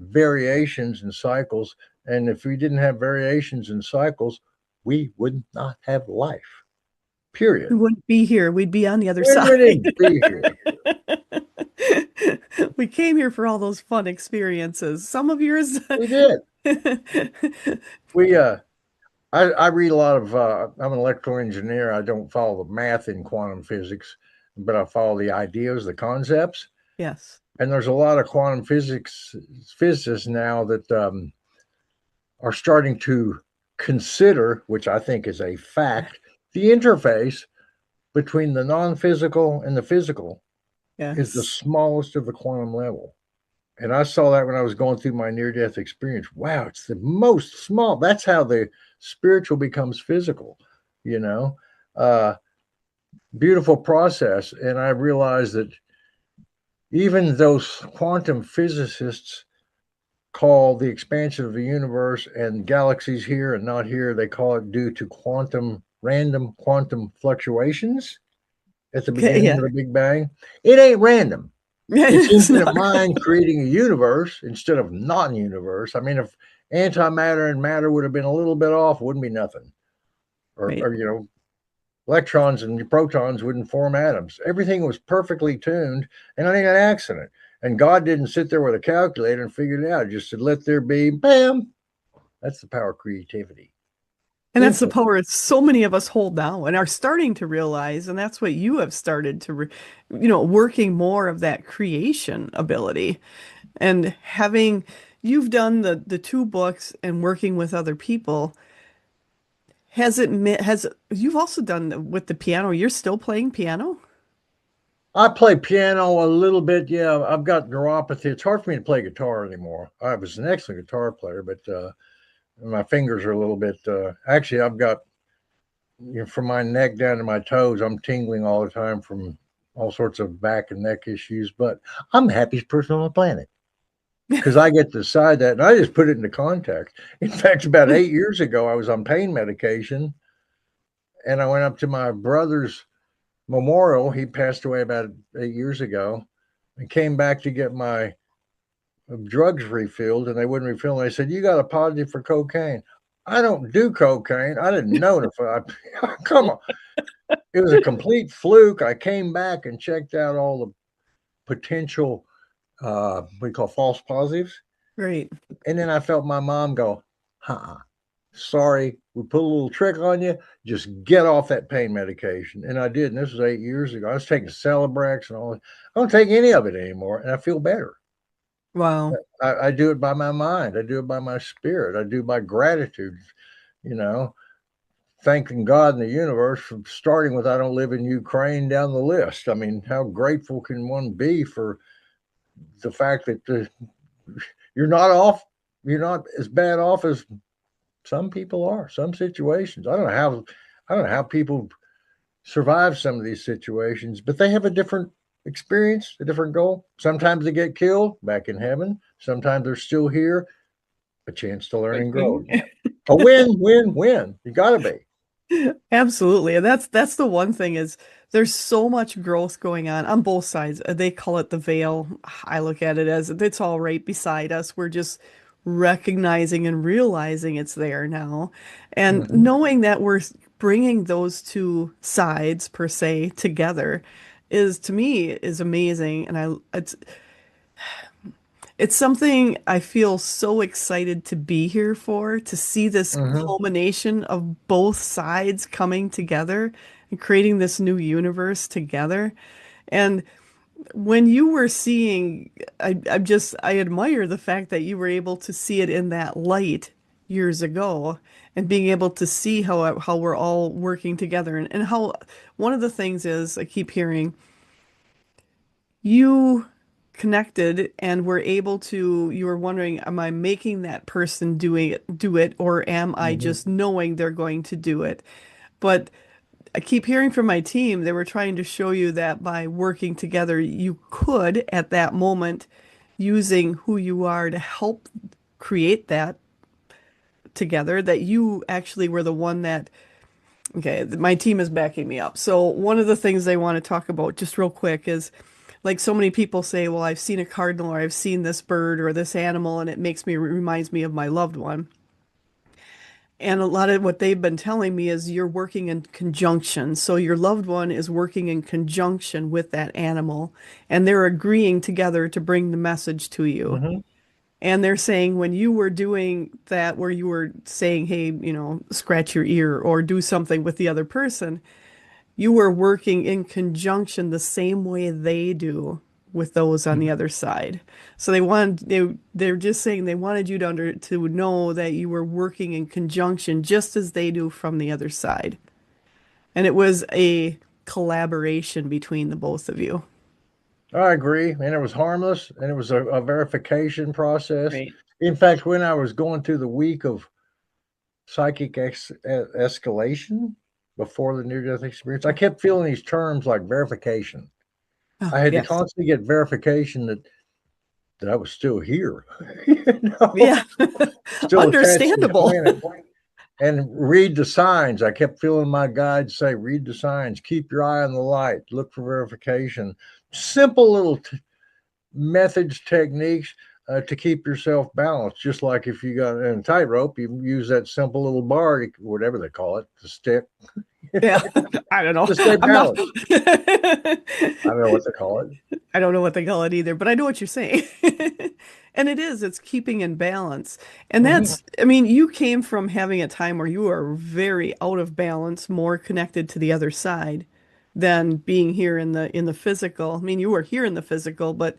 variations and cycles. And if we didn't have variations and cycles, we would not have life, We period. wouldn't be here. We'd be on the other We side. wouldn't be here. We came here for all those fun experiences. Some of yours. We did. We, I read a lot of, I'm an electrical engineer. I don't follow the math in quantum physics, but I follow the ideas, the concepts. Yes. And there's a lot of quantum physicists now that are starting to consider, which I think is a fact, the interface between the non-physical and the physical is the Yes. smallest of the quantum level. And I saw that when I was going through my near-death experience. Wow, it's the most small. That's how the spiritual becomes physical, you know. Uh, Beautiful process. And I realized that even those quantum physicists call the expansion of the universe and galaxies here and not here, they call it due to random quantum fluctuations at the Okay. beginning Yeah. of the Big Bang. It ain't random. It's It's infinite not mind right. creating a universe instead of non-universe. I mean, if antimatter and matter would have been a little bit off, it wouldn't be nothing. Right. Or electrons and protons wouldn't form atoms. Everything was perfectly tuned, and it ain't an accident. And God didn't sit there with a calculator and figure it out. He just said, let there be, bam. That's the power of creativity. And that's the Infinite. power so many of us hold now and are starting to realize. And that's what you have started to, working more of that creation ability and having you've done the two books and working with other people. Has you've also done with the piano? You're still playing piano? I play piano a little bit. Yeah, I've got neuropathy. It's hard for me to play guitar anymore. I was an excellent guitar player, but my fingers are a little bit. Actually, I've got from my neck down to my toes, I'm tingling all the time from all sorts of back and neck issues. But I'm the happiest person on the planet because I get to decide that, and I just put it into context. In fact, about 8 years ago, I was on pain medication, and I went up to my brother's memorial. He passed away about 8 years ago, and came back to get my drugs refilled, and they wouldn't refill them. They said, "You got a positive for cocaine." I don't do cocaine. I didn't know if I come on. It was a complete fluke. I came back and checked out all the potential we call false positives. Great. And then I felt my mom go, sorry, we put a little trick on you. Just get off that pain medication. And I did. And this was 8 years ago. I was taking Celebrex and all that. I don't take any of it anymore. And I feel better. Wow. I do it by my mind. I do it by my spirit. I do by gratitude, you know, thanking God and the universe from starting with I don't live in Ukraine down the list. I mean, how grateful can one be for the fact that you're not off, you're not as bad off as some people are, some situations. I don't know how people survive some of these situations, but they have a different experience, a different goal. Sometimes they get killed back in heaven. Sometimes they're still here, a chance to learn and grow again. A win, win, win. You got to be. Absolutely. And that's the one thing is there's so much growth going on both sides. They call it the veil. I look at it as it's all right beside us. We're just recognizing and realizing it's there now. And Mm-hmm. knowing that we're bringing those two sides per se together is to me is amazing. And it's something I feel so excited to be here for, to see this Mm-hmm. culmination of both sides coming together and creating this new universe together. And when you were seeing, I admire the fact that you were able to see it in that light years ago and being able to see how we're all working together and how one of the things is I keep hearing you connected and were able to you were wondering am I making that person do it or am I Mm-hmm. just knowing they're going to do it, but I keep hearing from my team they were trying to show you that by working together you could at that moment using who you are to help create that together that you actually were the one that okay, my team is backing me up. So one of the things they want to talk about just real quick is like so many people say, well, I've seen a cardinal or I've seen this bird or this animal and it reminds me of my loved one. And a lot of what they've been telling me is you're working in conjunction. So your loved one is working in conjunction with that animal and they're agreeing together to bring the message to you. Mm-hmm. And they're saying when you were doing that, where you were saying, hey, scratch your ear or do something with the other person, you were working in conjunction the same way they do with those on the other side. So they're just saying they wanted you to know that you were working in conjunction just as they do from the other side. And it was a collaboration between the both of you. I agree. And it was harmless and it was a verification process. Right. In fact, when I was going through the week of psychic escalation before the near death experience, I kept feeling these terms like verification. Oh, I had to yes. constantly get verification that I was still here, you know, Yeah. still attached to this Understandable. planet. And read the signs. I kept feeling my guides say, read the signs, keep your eye on the light, look for verification. Simple little methods, techniques to keep yourself balanced. Just like if you got in a tightrope, you use that simple little bar, whatever they call it, the stick, Yeah. I don't know. to stay I'm not balanced. I don't know what they call it. I don't know what they call it either, but I know what you're saying. And it's keeping in balance. And Mm-hmm. I mean, you came from having a time where you were very out of balance, more connected to the other side than being here in the physical. I mean, you were here in the physical, but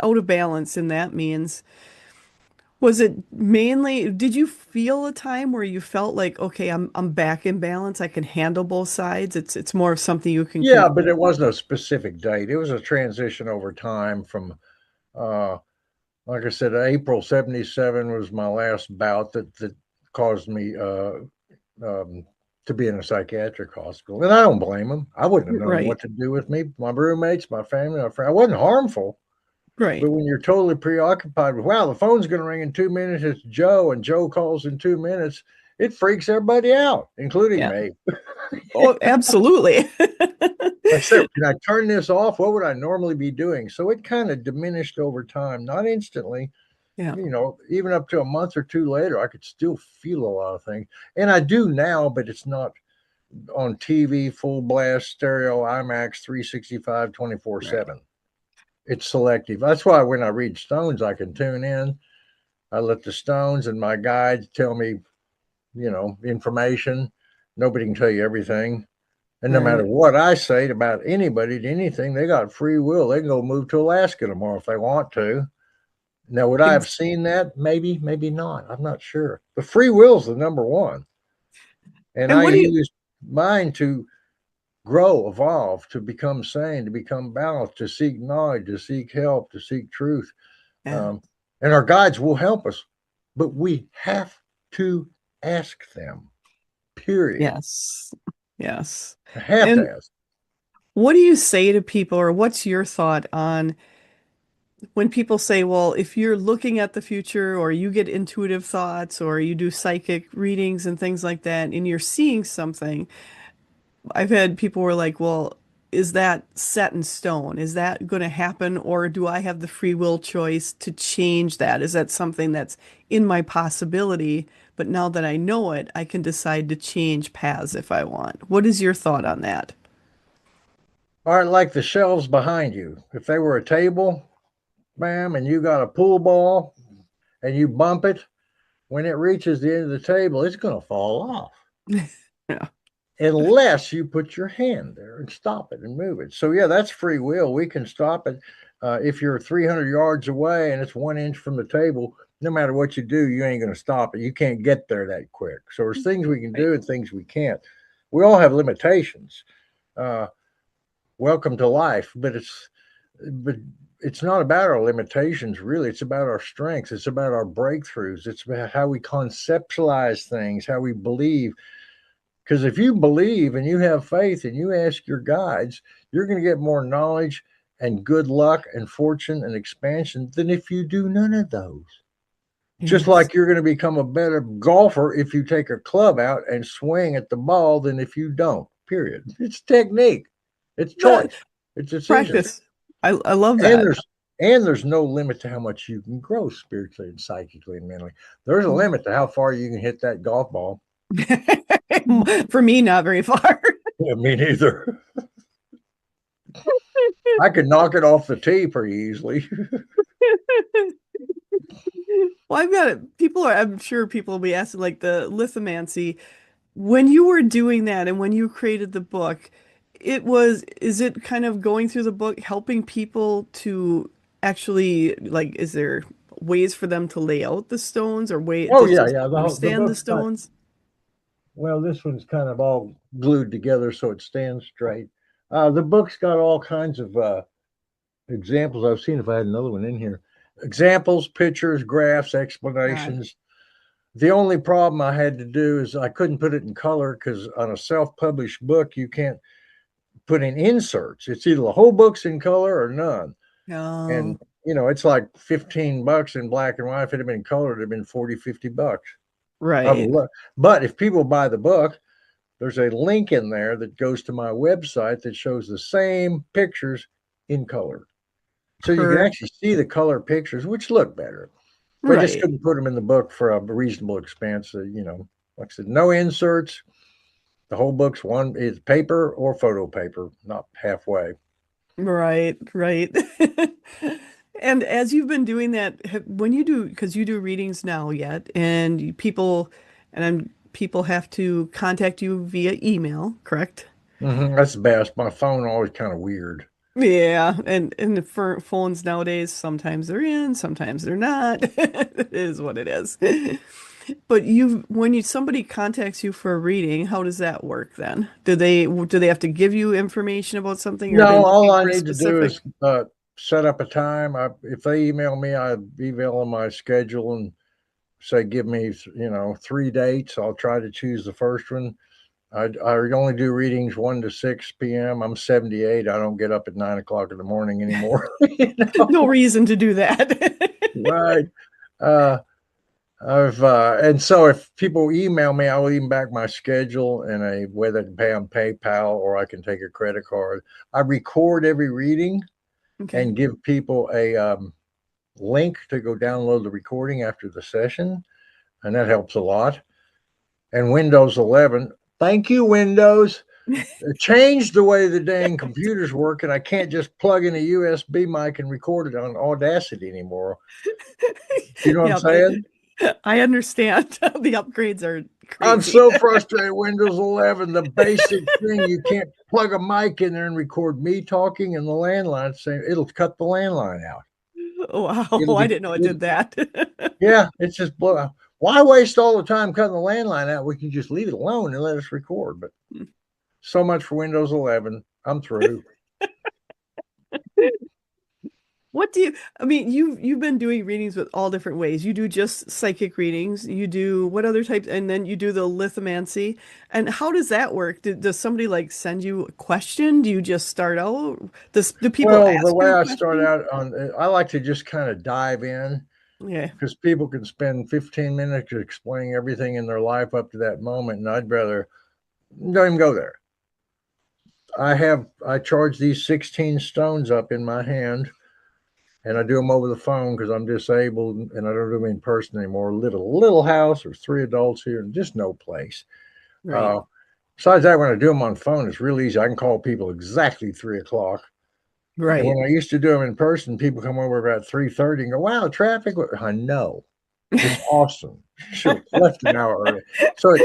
out of balance, and that means Was it mainly, did you feel a time where you felt like, okay, I'm back in balance. I can handle both sides. It's more of something you can Yeah, con but it wasn't a specific date. It was a transition over time from, uh, like I said, April '77 was my last bout that caused me um, to be in a psychiatric hospital, and I don't blame them. I wouldn't have known right, what to do with me, my roommates, my family, my friends. I wasn't harmful, right. but when you're totally preoccupied with, wow, the phone's going to ring in 2 minutes, it's Joe, and Joe calls in 2 minutes, it freaks everybody out, including Yeah. me. Oh, absolutely. I said, can I turn this off? What would I normally be doing? So it kind of diminished over time, not instantly. Yeah. Even up to a month or two later, I could still feel a lot of things. And I do now, but it's not on TV, full blast, stereo, IMAX, 365, Right. 24/7. It's selective. That's why when I read Stones, I can tune in. I let the Stones and my guides tell me, information. Nobody can tell you everything. And no matter Right. what I say about anybody to anything, they got free will. They can go move to Alaska tomorrow if they want to. Now, would I have Ex- seen that? Maybe, maybe not. I'm not sure. But free will is the number one. And And I what do you, used mine to grow, evolve, to become sane, to become balanced, to seek knowledge, to seek help, to seek truth. yeah. Um, and our guides will help us, but we have to ask them, period. Yes. Yes. I have to And ask. what do you say to people, or what's your thought on when people say, well, if you're looking at the future, or you get intuitive thoughts, or you do psychic readings and things like that, and you're seeing something, I've had people who are like, well, is that set in stone? Is that going to happen? Or do I have the free will choice to change that? Is that something that's in my possibility? But now that I know it, I can decide to change paths if I want. What is your thought on that? All right, like the shelves behind you. If they were a table, ma'am, and you got a pool ball and you bump it, when it reaches the end of the table, it's going to fall off Yeah. unless you put your hand there and stop it and move it. So, yeah, that's free will. We can stop it. If you're 300 yards away and it's 1 inch from the table, no matter what you do, you ain't going to stop it. You can't get there that quick. So, there's things we can Right. do and things we can't. We all have limitations. Uh, Welcome to life, but it's not about our limitations really. It's about our strengths. It's about our breakthroughs. It's about how we conceptualize things, how we believe. Because if you believe and you have faith and you ask your guides, you're going to get more knowledge and good luck and fortune and expansion than if you do none of those. Just Yes. like you're going to become a better golfer if you take a club out and swing at the ball than if you don't. Period. It's technique. It's The choice. It's decision. practice. I love And that. there's no limit to how much you can grow spiritually and psychically and mentally. There's a limit to how far you can hit that golf ball. For me, not very far. Yeah, me neither. I could knock it off the tee pretty easily. Well, I've got it. I'm sure people will be asking, like the lithomancy. When you were doing that and when you created the book, is it kind of going through the book, helping people to actually, like, is there ways for them to lay out the stones or way Oh to yeah, just yeah. The understand the book's got, stones? well, this one's kind of all glued together so it stands straight. The book's got all kinds of examples. I've seen if I had another one in here. Examples, pictures, graphs, God. explanations. The only problem I had to do is I couldn't put it in color because on a self-published book you can't put in inserts. It's either the whole book's in color or none. Oh, And it's like $15 in black and white. If it had been in color, it'd have been 40, $50. I would right. look. But if people buy the book, there's a link in there that goes to my website that shows the same pictures in color. So you can Per, actually see the color pictures, which look better. But I just right. couldn't put them in the book for a reasonable expense. Like I said, no inserts. The whole book's one is paper or photo paper, not halfway. Right, right. And as you've been doing that, when you do, because you do readings now yet, and people have to contact you via email, correct? That's the best. My phone always kind of weird. Yeah, and the phones nowadays, sometimes they're in, sometimes they're not. It is what it is. But when somebody contacts you for a reading, how does that work then? Do they have to give you information about something, or are they No, all looking I for a need to do is specific? set up a time. If they email me, I email them my schedule and say, give me, 3 dates. I'll try to choose the first one. I only do readings 1 to 6 p.m. I'm 78. I don't get up at 9 o'clock in the morning anymore. No reason to do that. Right. Uh, and so if people email me, I'll email back my schedule and whether I can pay on PayPal or I can take a credit card. I record every reading Okay. and give people a link to go download the recording after the session, and that helps a lot. And Windows 11, thank you, Windows. It changed the way the dang computers work, and I can't just plug in a USB mic and record it on Audacity anymore. You know what I'm Yeah, saying? I understand. The upgrades are I'm crazy. so frustrated. Windows 11, the basic thing, you can't plug a mic in there and record me talking and the landline saying it'll cut the landline out. Wow, It'll I be, didn't know it it, did that. yeah, it's just blow. Why waste all the time cutting the landline out? We can just leave it alone and let us record. But so much for Windows 11. I'm through. What do you, I mean, you've been doing readings with all different ways. You do just psychic readings, you do what other types, and then you do the lithomancy. And how does that work? Does somebody like send you a question? Do you just start out? Do people Well, the ask way you a I start question? out I like to just kind of dive in Yeah, because people can spend 15 minutes explaining everything in their life up to that moment. And I'd rather don't even go there. I charge these 16 stones up in my hand and I do them over the phone because I'm disabled and I don't do them in person anymore. Live in a little house. There's 3 adults here and just no place. right, Uh, Besides that, when I do them on phone, it's real easy. I can call people exactly 3 o'clock. And right. when I used to do them in person, people come over about 3:30 and go, "Wow, traffic!" I know it's awesome. Should have left an hour early. So it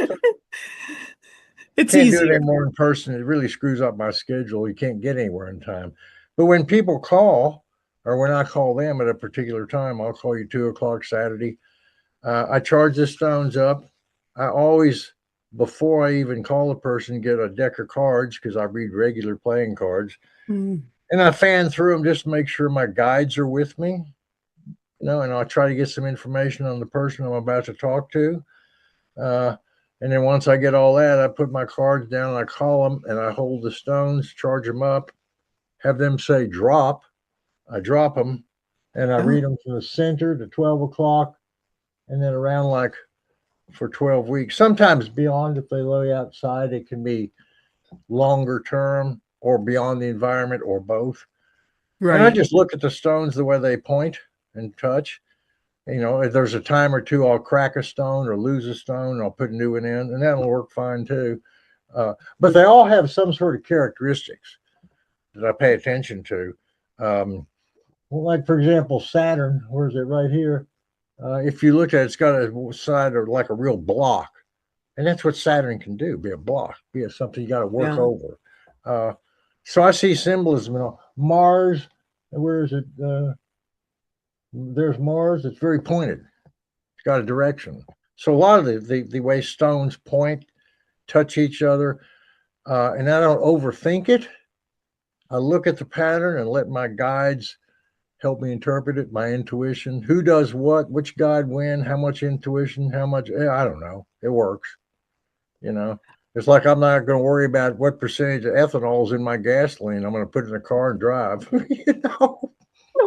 It's can't do it easier. anymore in person. It really screws up my schedule. You can't get anywhere in time. But when people call, or when I call them at a particular time, I'll call you 2 o'clock Saturday. I charge the stones up. I always, before I even call a person, get a deck of cards because I read regular playing cards, Mm, and I fan through them just to make sure my guides are with me. And I'll try to get some information on the person I'm about to talk to. Uh, and then once I get all that, I put my cards down and I call them and I hold the stones, charge them up, have them say drop. I drop them and I read oh, them from the center to 12 o'clock and then around like for 12 weeks. Sometimes beyond, if they lay outside, it can be longer term or beyond the environment or both. And I right. just look at the stones the way they point and touch. If there's a time or two, I'll crack a stone or lose a stone, and I'll put a new one in, and that'll work fine too. But they all have some sort of characteristics that I pay attention to. Like, for example, Saturn, where's it right here? If you look at it, it's got a side or like a real block. And that's what Saturn can do, be a block, be something you got to work Yeah. over. Uh, so I see symbolism. Mars, where is it? There's Mars. It's very pointed. It's got a direction. So a lot of the way stones point, touch each other, and I don't overthink it. I look at the pattern and let my guides help me interpret it. My intuition, who does what, which guide when, how much intuition, how much. I don't know. It works. You know, it's like I'm not going to worry about what percentage of ethanol is in my gasoline. I'm going to put it in the car and drive.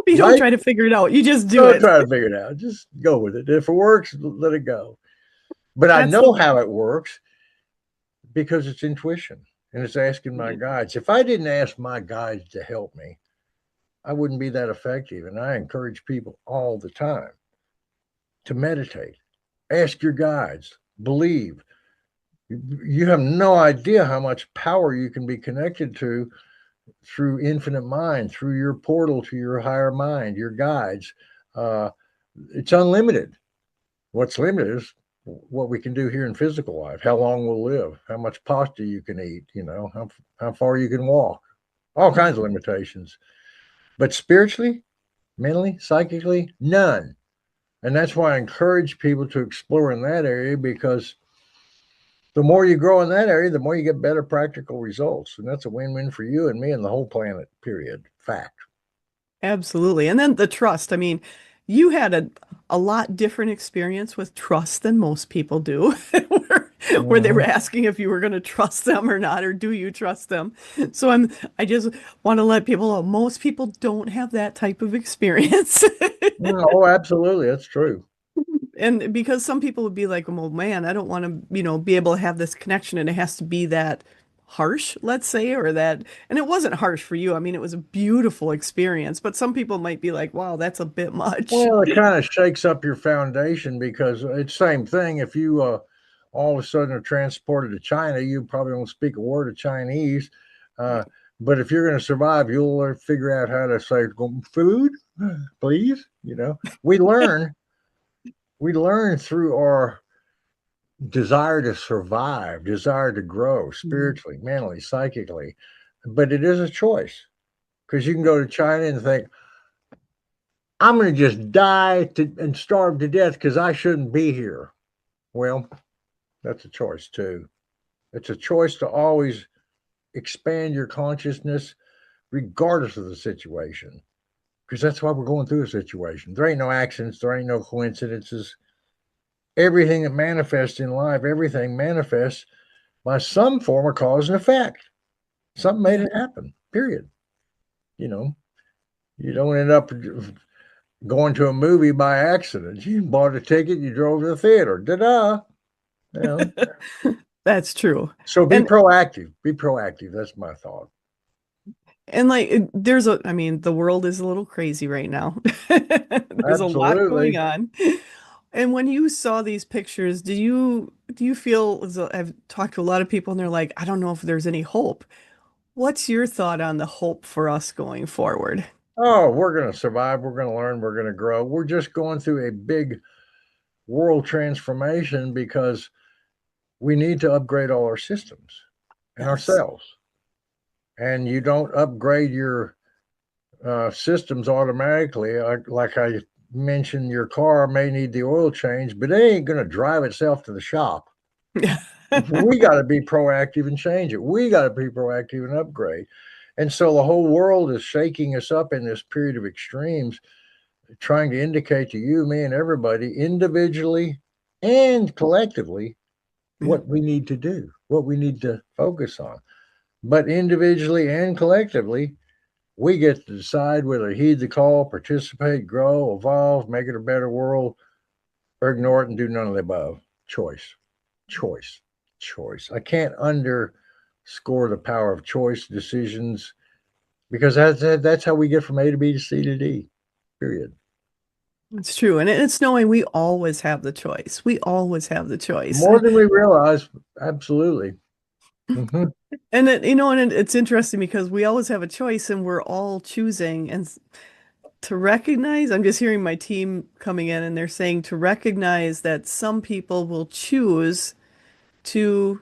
You don't Right? try to figure it out. You just do Don't it. try to figure it out. Just go with it. If it works, let it go. But I That's know the how it works because it's intuition and it's asking my guides. If I didn't ask my guides to help me, I wouldn't be that effective. And I encourage people all the time to meditate, ask your guides, believe. You have no idea how much power you can be connected to through infinite mind, through your portal to your higher mind, your guides. Uh, it's unlimited. What's limited is what we can do here in physical life, how long we'll live, how much pasta you can eat, how far you can walk. all kinds of limitations. But spiritually, mentally, psychically, none. And that's why I encourage people to explore in that area, because the more you grow in that area, the more you get better practical results. And that's a win win for you and me and the whole planet, period. Fact. Absolutely. And then the trust. I mean, you had a lot different experience with trust than most people do, where they were Mm-hmm. asking if you were going to trust them or not, or do you trust them? So I just want to let people know most people don't have that type of experience. Oh, absolutely. That's true. And because some people would be like, well, man, I don't want to, be able to have this connection and it has to be that harsh, let's say, or that, and it wasn't harsh for you. I mean, it was a beautiful experience, but some people might be like, wow, that's a bit much. Well, it kind of shakes up your foundation, because it's same thing. If you all of a sudden are transported to China, you probably won't speak a word of Chinese. Uh, but if you're going to survive, you'll figure out how to say food, please. We learn through our desire to survive, desire to grow Mhm. spiritually, mentally, psychically. But it is a choice, because you can go to China and think, I'm going to just and starve to death because I shouldn't be here. Well, that's a choice too. It's a choice to always expand your consciousness regardless of the situation, because that's why we're going through a situation. There ain't no accidents, there ain't no coincidences. Everything that manifests in life, everything manifests by some form of cause and effect. Something made Yeah. it happen, period. You know, you don't end up going to a movie by accident. You bought a ticket, you drove to the theater. Da-da. You know. That's true. So be And proactive. Be proactive. That's my thought. like I mean, the world is a little crazy right now. There's a lot going Absolutely. on. And when you saw these pictures, do you feel as though I've talked to a lot of people and they're like, I don't know if there's any hope. What's your thought on the hope for us going forward? Oh, we're going to survive. We're going to learn. We're going to grow. We're just going through a big world transformation, because we need to upgrade all our systems and Yes. ourselves. And you don't upgrade your systems automatically. Like I mentioned, your car may need the oil change, but it ain't going to drive itself to the shop. We got to be proactive and change it. We got to be proactive and upgrade. And so the whole world is shaking us up in this period of extremes, trying to indicate to you, me, and everybody, individually and collectively, Yeah. what we need to do, what we need to focus on. But individually and collectively, we get to decide whether to heed the call, participate, grow, evolve, make it a better world, or ignore it and do none of the above. Choice, choice, choice. I can't underscore the power of choice decisions, because that's how we get from A to B to C to D. Period. It's true. And it's knowing we always have the choice. We always have the choice. More than we realize. Absolutely. Mm-hmm. It's interesting because we always have a choice and we're all choosing. And to recognize, I'm just hearing my team coming in and they're saying to recognize that some people will choose to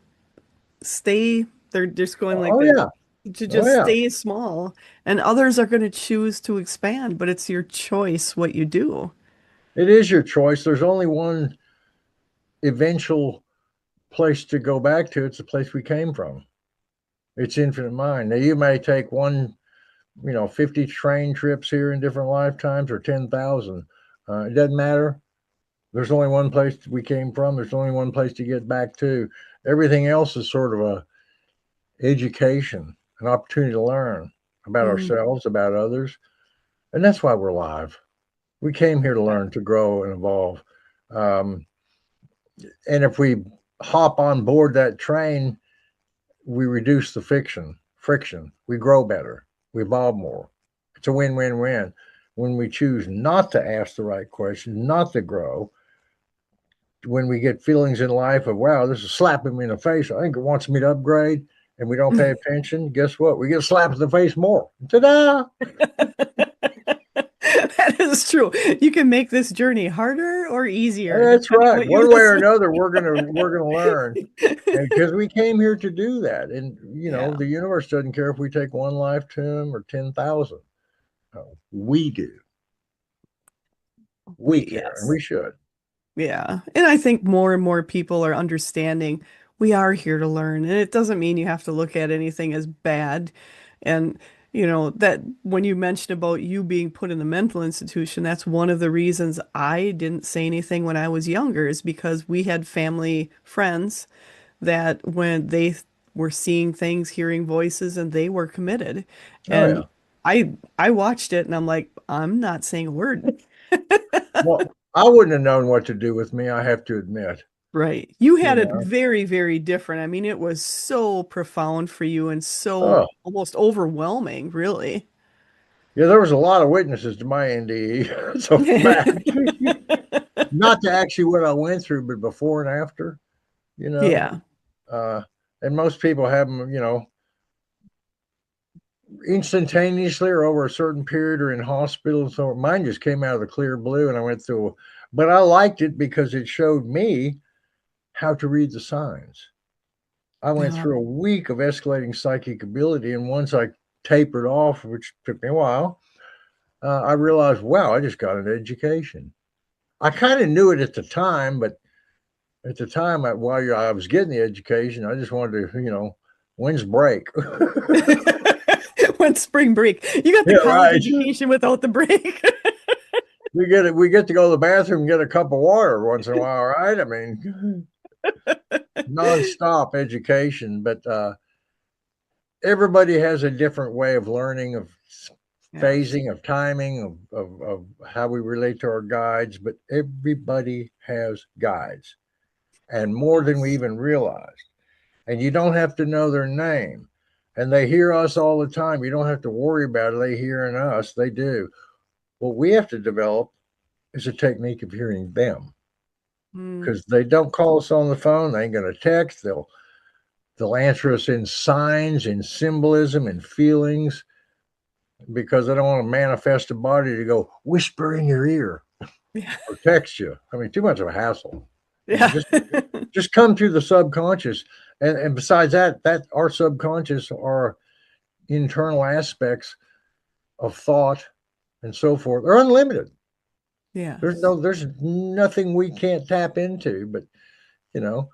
stay, they're just going like Oh this, yeah. to Oh just yeah. stay small, and others are going to choose to expand, but it's your choice what you do. It is your choice. There's only one eventual place to go back to. It's the place we came from. It's infinite mind. Now you may take 50 train trips here in different lifetimes, or 10,000. It doesn't matter. There's only one place we came from. There's only one place to get back to. Everything else is sort of a education, an opportunity to learn about Mm, ourselves, about others. And that's why we're alive. We came here to yeah. learn, to grow, and evolve. Um, and if we hop on board that train, we reduce the friction. We grow better. We evolve more. It's a win-win-win. When we choose not to ask the right questions, not to grow, when we get feelings in life of, wow, this is slapping me in the face, I think it wants me to upgrade, and we don't pay attention, guess what? We get slapped in the face more. Ta-da! That is true. You can make this journey harder or easier, That's depending right. what you One way or listen. another, we're gonna learn, and because we came here to do that, and Yeah, the universe doesn't care if we take one lifetime or 10,000. We do. We care, and yes. we should. Yeah. And I think more and more people are understanding we are here to learn. And it doesn't mean you have to look at anything as bad. And, that when you mentioned about you being put in the mental institution, that's one of the reasons I didn't say anything when I was younger, is because we had family friends that when they were seeing things, hearing voices, and they were committed. Oh yeah. And I watched it and I'm like, I'm not saying a word. Well, I wouldn't have known what to do with me. I have to admit. Right. You You had it know. very, very different. I mean, it was so profound for you and so Oh almost overwhelming, really. yeah, there was a lot of witnesses to my NDE. It's a fact. Not to actually what I went through, but before and after. You know. Yeah. Uh, and most people have them. Instantaneously or over a certain period or in hospitals. So mine just came out of the clear blue and I went through, but I liked it because it showed me how to read the signs. I went Yeah. through a week of escalating psychic ability. And once I tapered off, which took me a while, I realized, wow, I just got an education. I kind of knew it at the time, but at the time, while I was getting the education, I just wanted to, when's break? When spring break. You got the Yeah, college right. education without the break. We get to go to the bathroom and get a cup of water once in a while, right? I mean, nonstop education, but everybody has a different way of learning, of Yes. phasing, of timing, of how we relate to our guides. But everybody has guides, and more than we Yes. even realized. And you don't have to know their name. And they hear us all the time. You don't have to worry about it. They hearing us. They do. What we have to develop is a technique of hearing them, Mm, because they don't call us on the phone. They ain't going to text. They'll answer us in signs, in symbolism, in feelings, because they don't want to manifest a body to go whisper in your ear yeah. or text you. I mean, too much of a hassle. I mean, Yeah. just come through the subconscious, and besides that our subconscious are internal aspects of thought and so forth are unlimited. Yes. There's nothing we can't tap into, but you know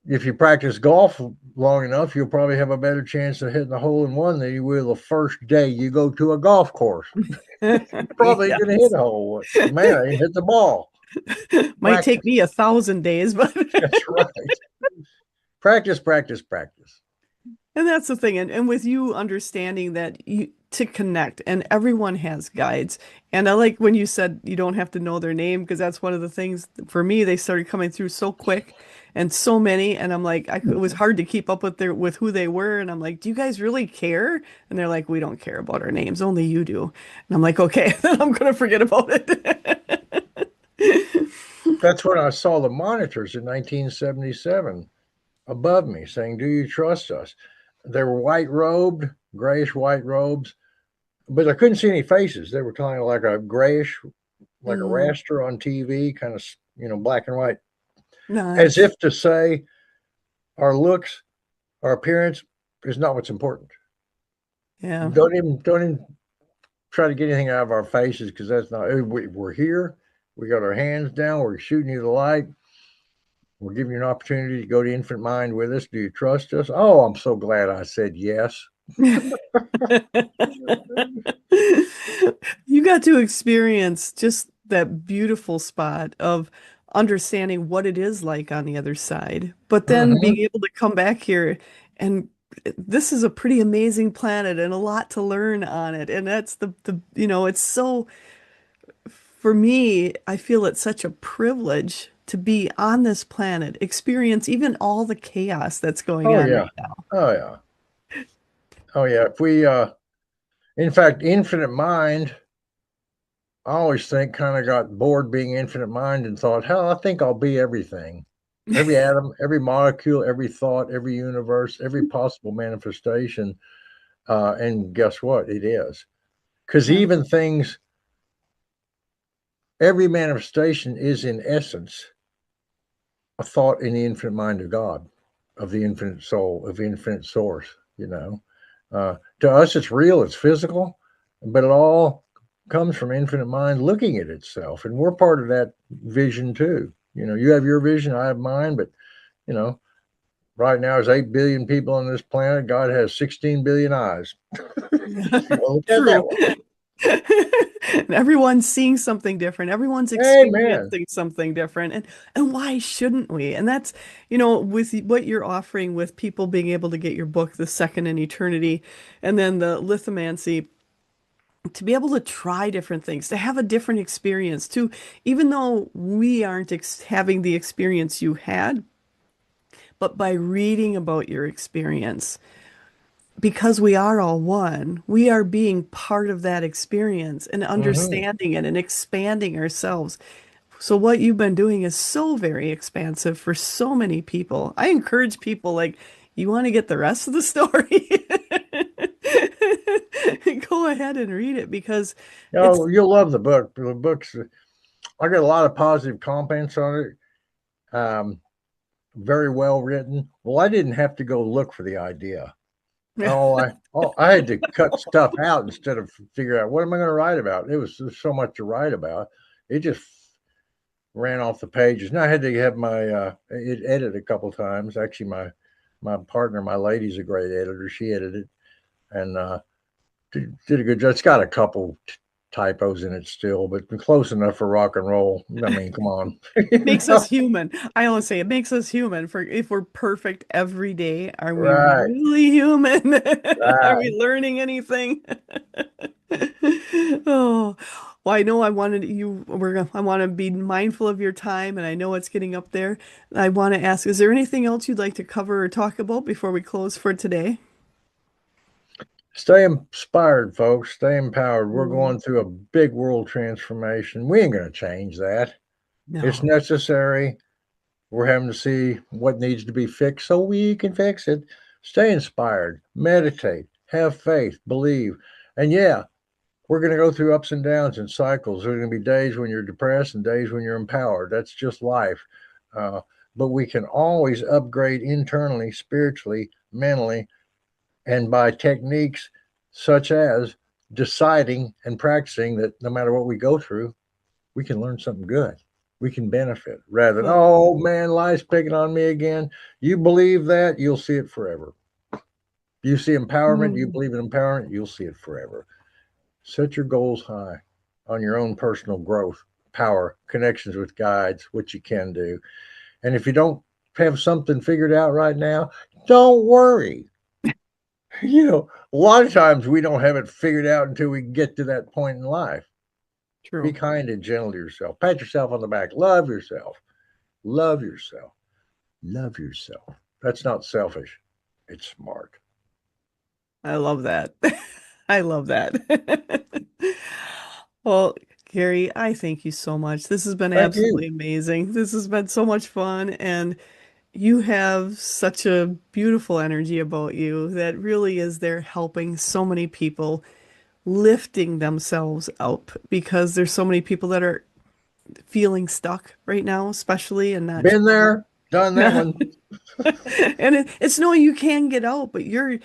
if you practice golf long enough, you'll probably have a better chance of hitting a hole in one than you will the first day you go to a golf course. You're probably going to hit Yes. a hole. Man, I didn't hit the ball. Might take Practice. me 1,000 days, but That's right. Practice, practice, practice. and that's the thing. And with you understanding that you to connect and everyone has guides. And I like when you said you don't have to know their name because that's one of the things for me, they started coming through so quick and so many. And I'm like, it was hard to keep up with with who they were. And I'm like, do you guys really care? And they're like, we don't care about our names. Only you do. And I'm like, okay, then I'm gonna forget about it. That's when I saw the monitors in 1977 above me saying, "Do you trust us?" They were white robed, grayish white robes, but I couldn't see any faces. They were kind of like a grayish, like a Mm, raster on TV, kind of black and white, as nice. if to say, our looks, our appearance is not what's important. Yeah. Don't even try to get anything out of our faces, because that's not. We're here. We got our hands down. We're shooting you the light. We're giving you an opportunity to go to Infinite Mind with us. Do you trust us? Oh, I'm so glad I said yes. You got to experience just that beautiful spot of understanding what it is like on the other side, but then Mm-hmm. being able to come back here and this is a pretty amazing planet and a lot to learn on it. And that's it's so, for me, I feel it's such a privilege to be on this planet, experience even all the chaos that's going Oh on yeah. right now. Oh yeah. Oh yeah. If we, in fact, Infinite Mind, I always think kind of got bored being Infinite Mind and thought, hell, I think I'll be everything. Every atom, every molecule, every thought, every universe, every possible manifestation. And guess what? It is. Because Yeah. even things every manifestation is in essence a thought in the infinite mind of God, of the infinite soul, of infinite source. You know, to us, it's real, it's physical, but it all comes from infinite mind looking at itself, and we're part of that vision too. You know, you have your vision, I have mine, but you know, right now there's 8 billion people on this planet. God has 16 billion eyes. You know, look at it that True. way. And everyone's seeing something different. Everyone's Amen. experiencing something different. And why shouldn't we? And that's, with what you're offering with people being able to get your book, The Second in Eternity, and then the Lithomancy, to be able to try different things, to have a different experience, to even though we aren't having the experience you had, but by reading about your experience, because we are all one, we are being part of that experience and Mm-hmm. understanding it and expanding ourselves. So what you've been doing is so very expansive for so many people. I encourage people, like, you want to get the rest of the story? Go ahead and read it because it's Oh, you'll love the book. The book's I got a lot of positive comments on it. Very well written. Well, I didn't have to go look for the idea. I had to cut stuff out instead of figure out what am I going to write about. It was there's so much to write about. It just ran off the pages. And I had to have my it edited a couple times. Actually, my partner, my lady's a great editor. She edited and did a good job. It's got a couple typos in it still, but close enough for rock and roll. I mean, come on, you makes us know? human. I always say it makes us human. For if we're perfect every day, are we Right, really human? Are we right. learning anything? Oh, well, I know I want to be mindful of your time, and I know it's getting up there. I want to ask, is there anything else you'd like to cover or talk about before we close for today? Stay inspired, folks. Stay empowered. We're Mm, going through a big world transformation. We ain't going to change that. It's no. necessary. We're having to see what needs to be fixed so we can fix it. Stay inspired. Meditate. Have faith. Believe. And yeah, we're going to go through ups and downs and cycles. There are going to be days when you're depressed and days when you're empowered. That's just life. Uh, but we can always upgrade internally, spiritually, mentally, and by techniques such as deciding and practicing that no matter what we go through, we can learn something good. We can benefit rather than, Oh, oh man, life's picking on me again. You believe that, you'll see it forever. You see empowerment, you mm. believe in empowerment, you'll see it forever. Set your goals high on your own personal growth, power, connections with guides, what you can do. And if you don't have something figured out right now, don't worry. A lot of times we don't have it figured out until we get to that point in life. Be True. kind and gentle to yourself. Pat yourself on the back. Love yourself. Love yourself. Love yourself. That's not selfish. It's smart. I love that. I love that. Well, Gary, I thank you so much. This has been Thank you. absolutely amazing. This has been so much fun, and you have such a beautiful energy about you that really is there helping so many people lifting themselves up because there's so many people that are feeling stuck right now, especially and not Been there, done that one. and it's knowing you can get out, but you're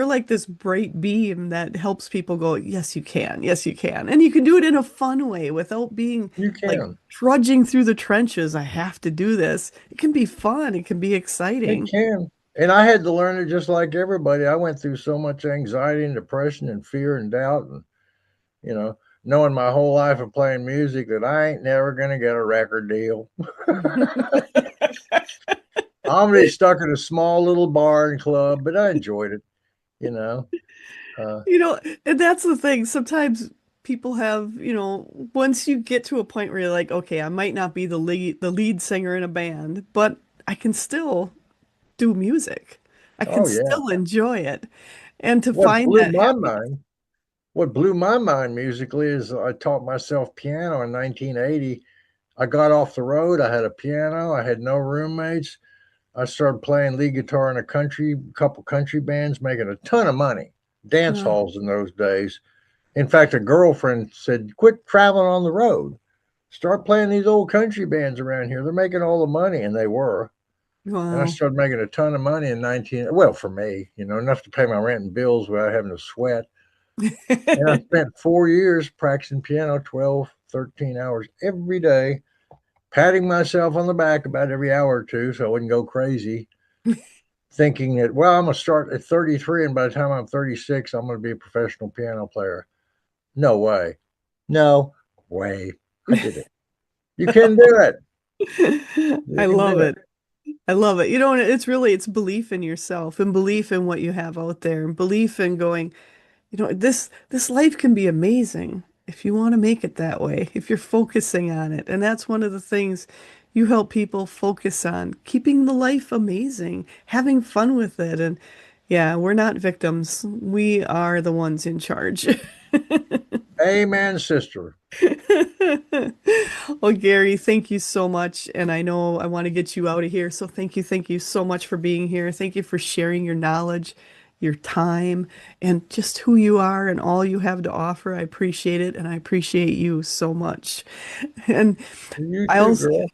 like this bright beam that helps people go, yes, you can. Yes, you can. And you can do it in a fun way without being You like can. trudging through the trenches. I have to do this. It can be fun. It can be It exciting. can. And I had to learn it just like everybody. I went through so much anxiety and depression and fear and doubt and, you know, knowing my whole life of playing music that I ain't never going to get a record deal. I'm really stuck in a small little bar and club, but I enjoyed it, you know. Uh, And that's the thing. Sometimes people have, once you get to a point where you're like, okay, I might not be the lead singer in a band, but I can still do music. I can oh yeah. still enjoy it. And to What find blew that my happiness. mind, what blew my mind musically is I taught myself piano in 1980. I got off the road. I had a piano. I had no roommates. I started playing lead guitar in a couple country bands, making a ton of money. Dance Oh, halls in those days. In fact, a girlfriend said, "Quit traveling on the road." start playing these old country bands around here. They're making all the money, and they were. And I Wow. started making a ton of money in 19, well, for me, enough to pay my rent and bills without having to sweat. And I spent 4 years practicing piano, 12, 13 hours every day, patting myself on the back about every hour or two so I wouldn't go crazy, thinking that, well, I'm going to start at 33, and by the time I'm 36, I'm going to be a professional piano player. No way. No way. I did it. You can do it. You I can do love it. it. I love it. You know, and it's really it's belief in yourself and belief in what you have out there and belief in going, this life can be amazing if you want to make it that way, if you're focusing on it. And that's one of the things you help people focus on, keeping the life amazing, having fun with it. And yeah, we're not victims. We are the ones in charge. Amen, sister. Well, Gary, thank you so much. And I know I want to get you out of here. So thank you so much for being here. Thank you for sharing your knowledge, your time, and just who you are and all you have to offer. I appreciate it. And I appreciate you so much. And You I too, also girl.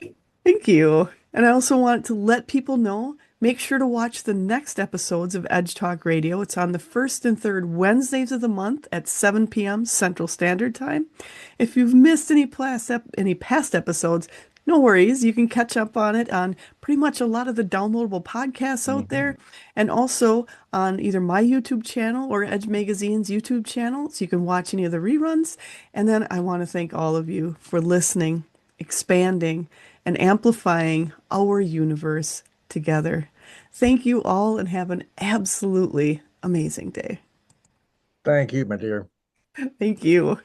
thank you. And I also want to let people know, make sure to watch the next episodes of Edge Talk Radio. It's on the first and third Wednesdays of the month at 7 p.m. Central Standard Time. If you've missed any past episodes, no worries. You can catch up on it on pretty much a lot of the downloadable podcasts out Hmm. there, and also on either my YouTube channel or Edge Magazine's YouTube channel, so you can watch any of the reruns. And then I want to thank all of you for listening, expanding, and amplifying our universe together. Thank you all and have an absolutely amazing day. Thank you, my dear. Thank you.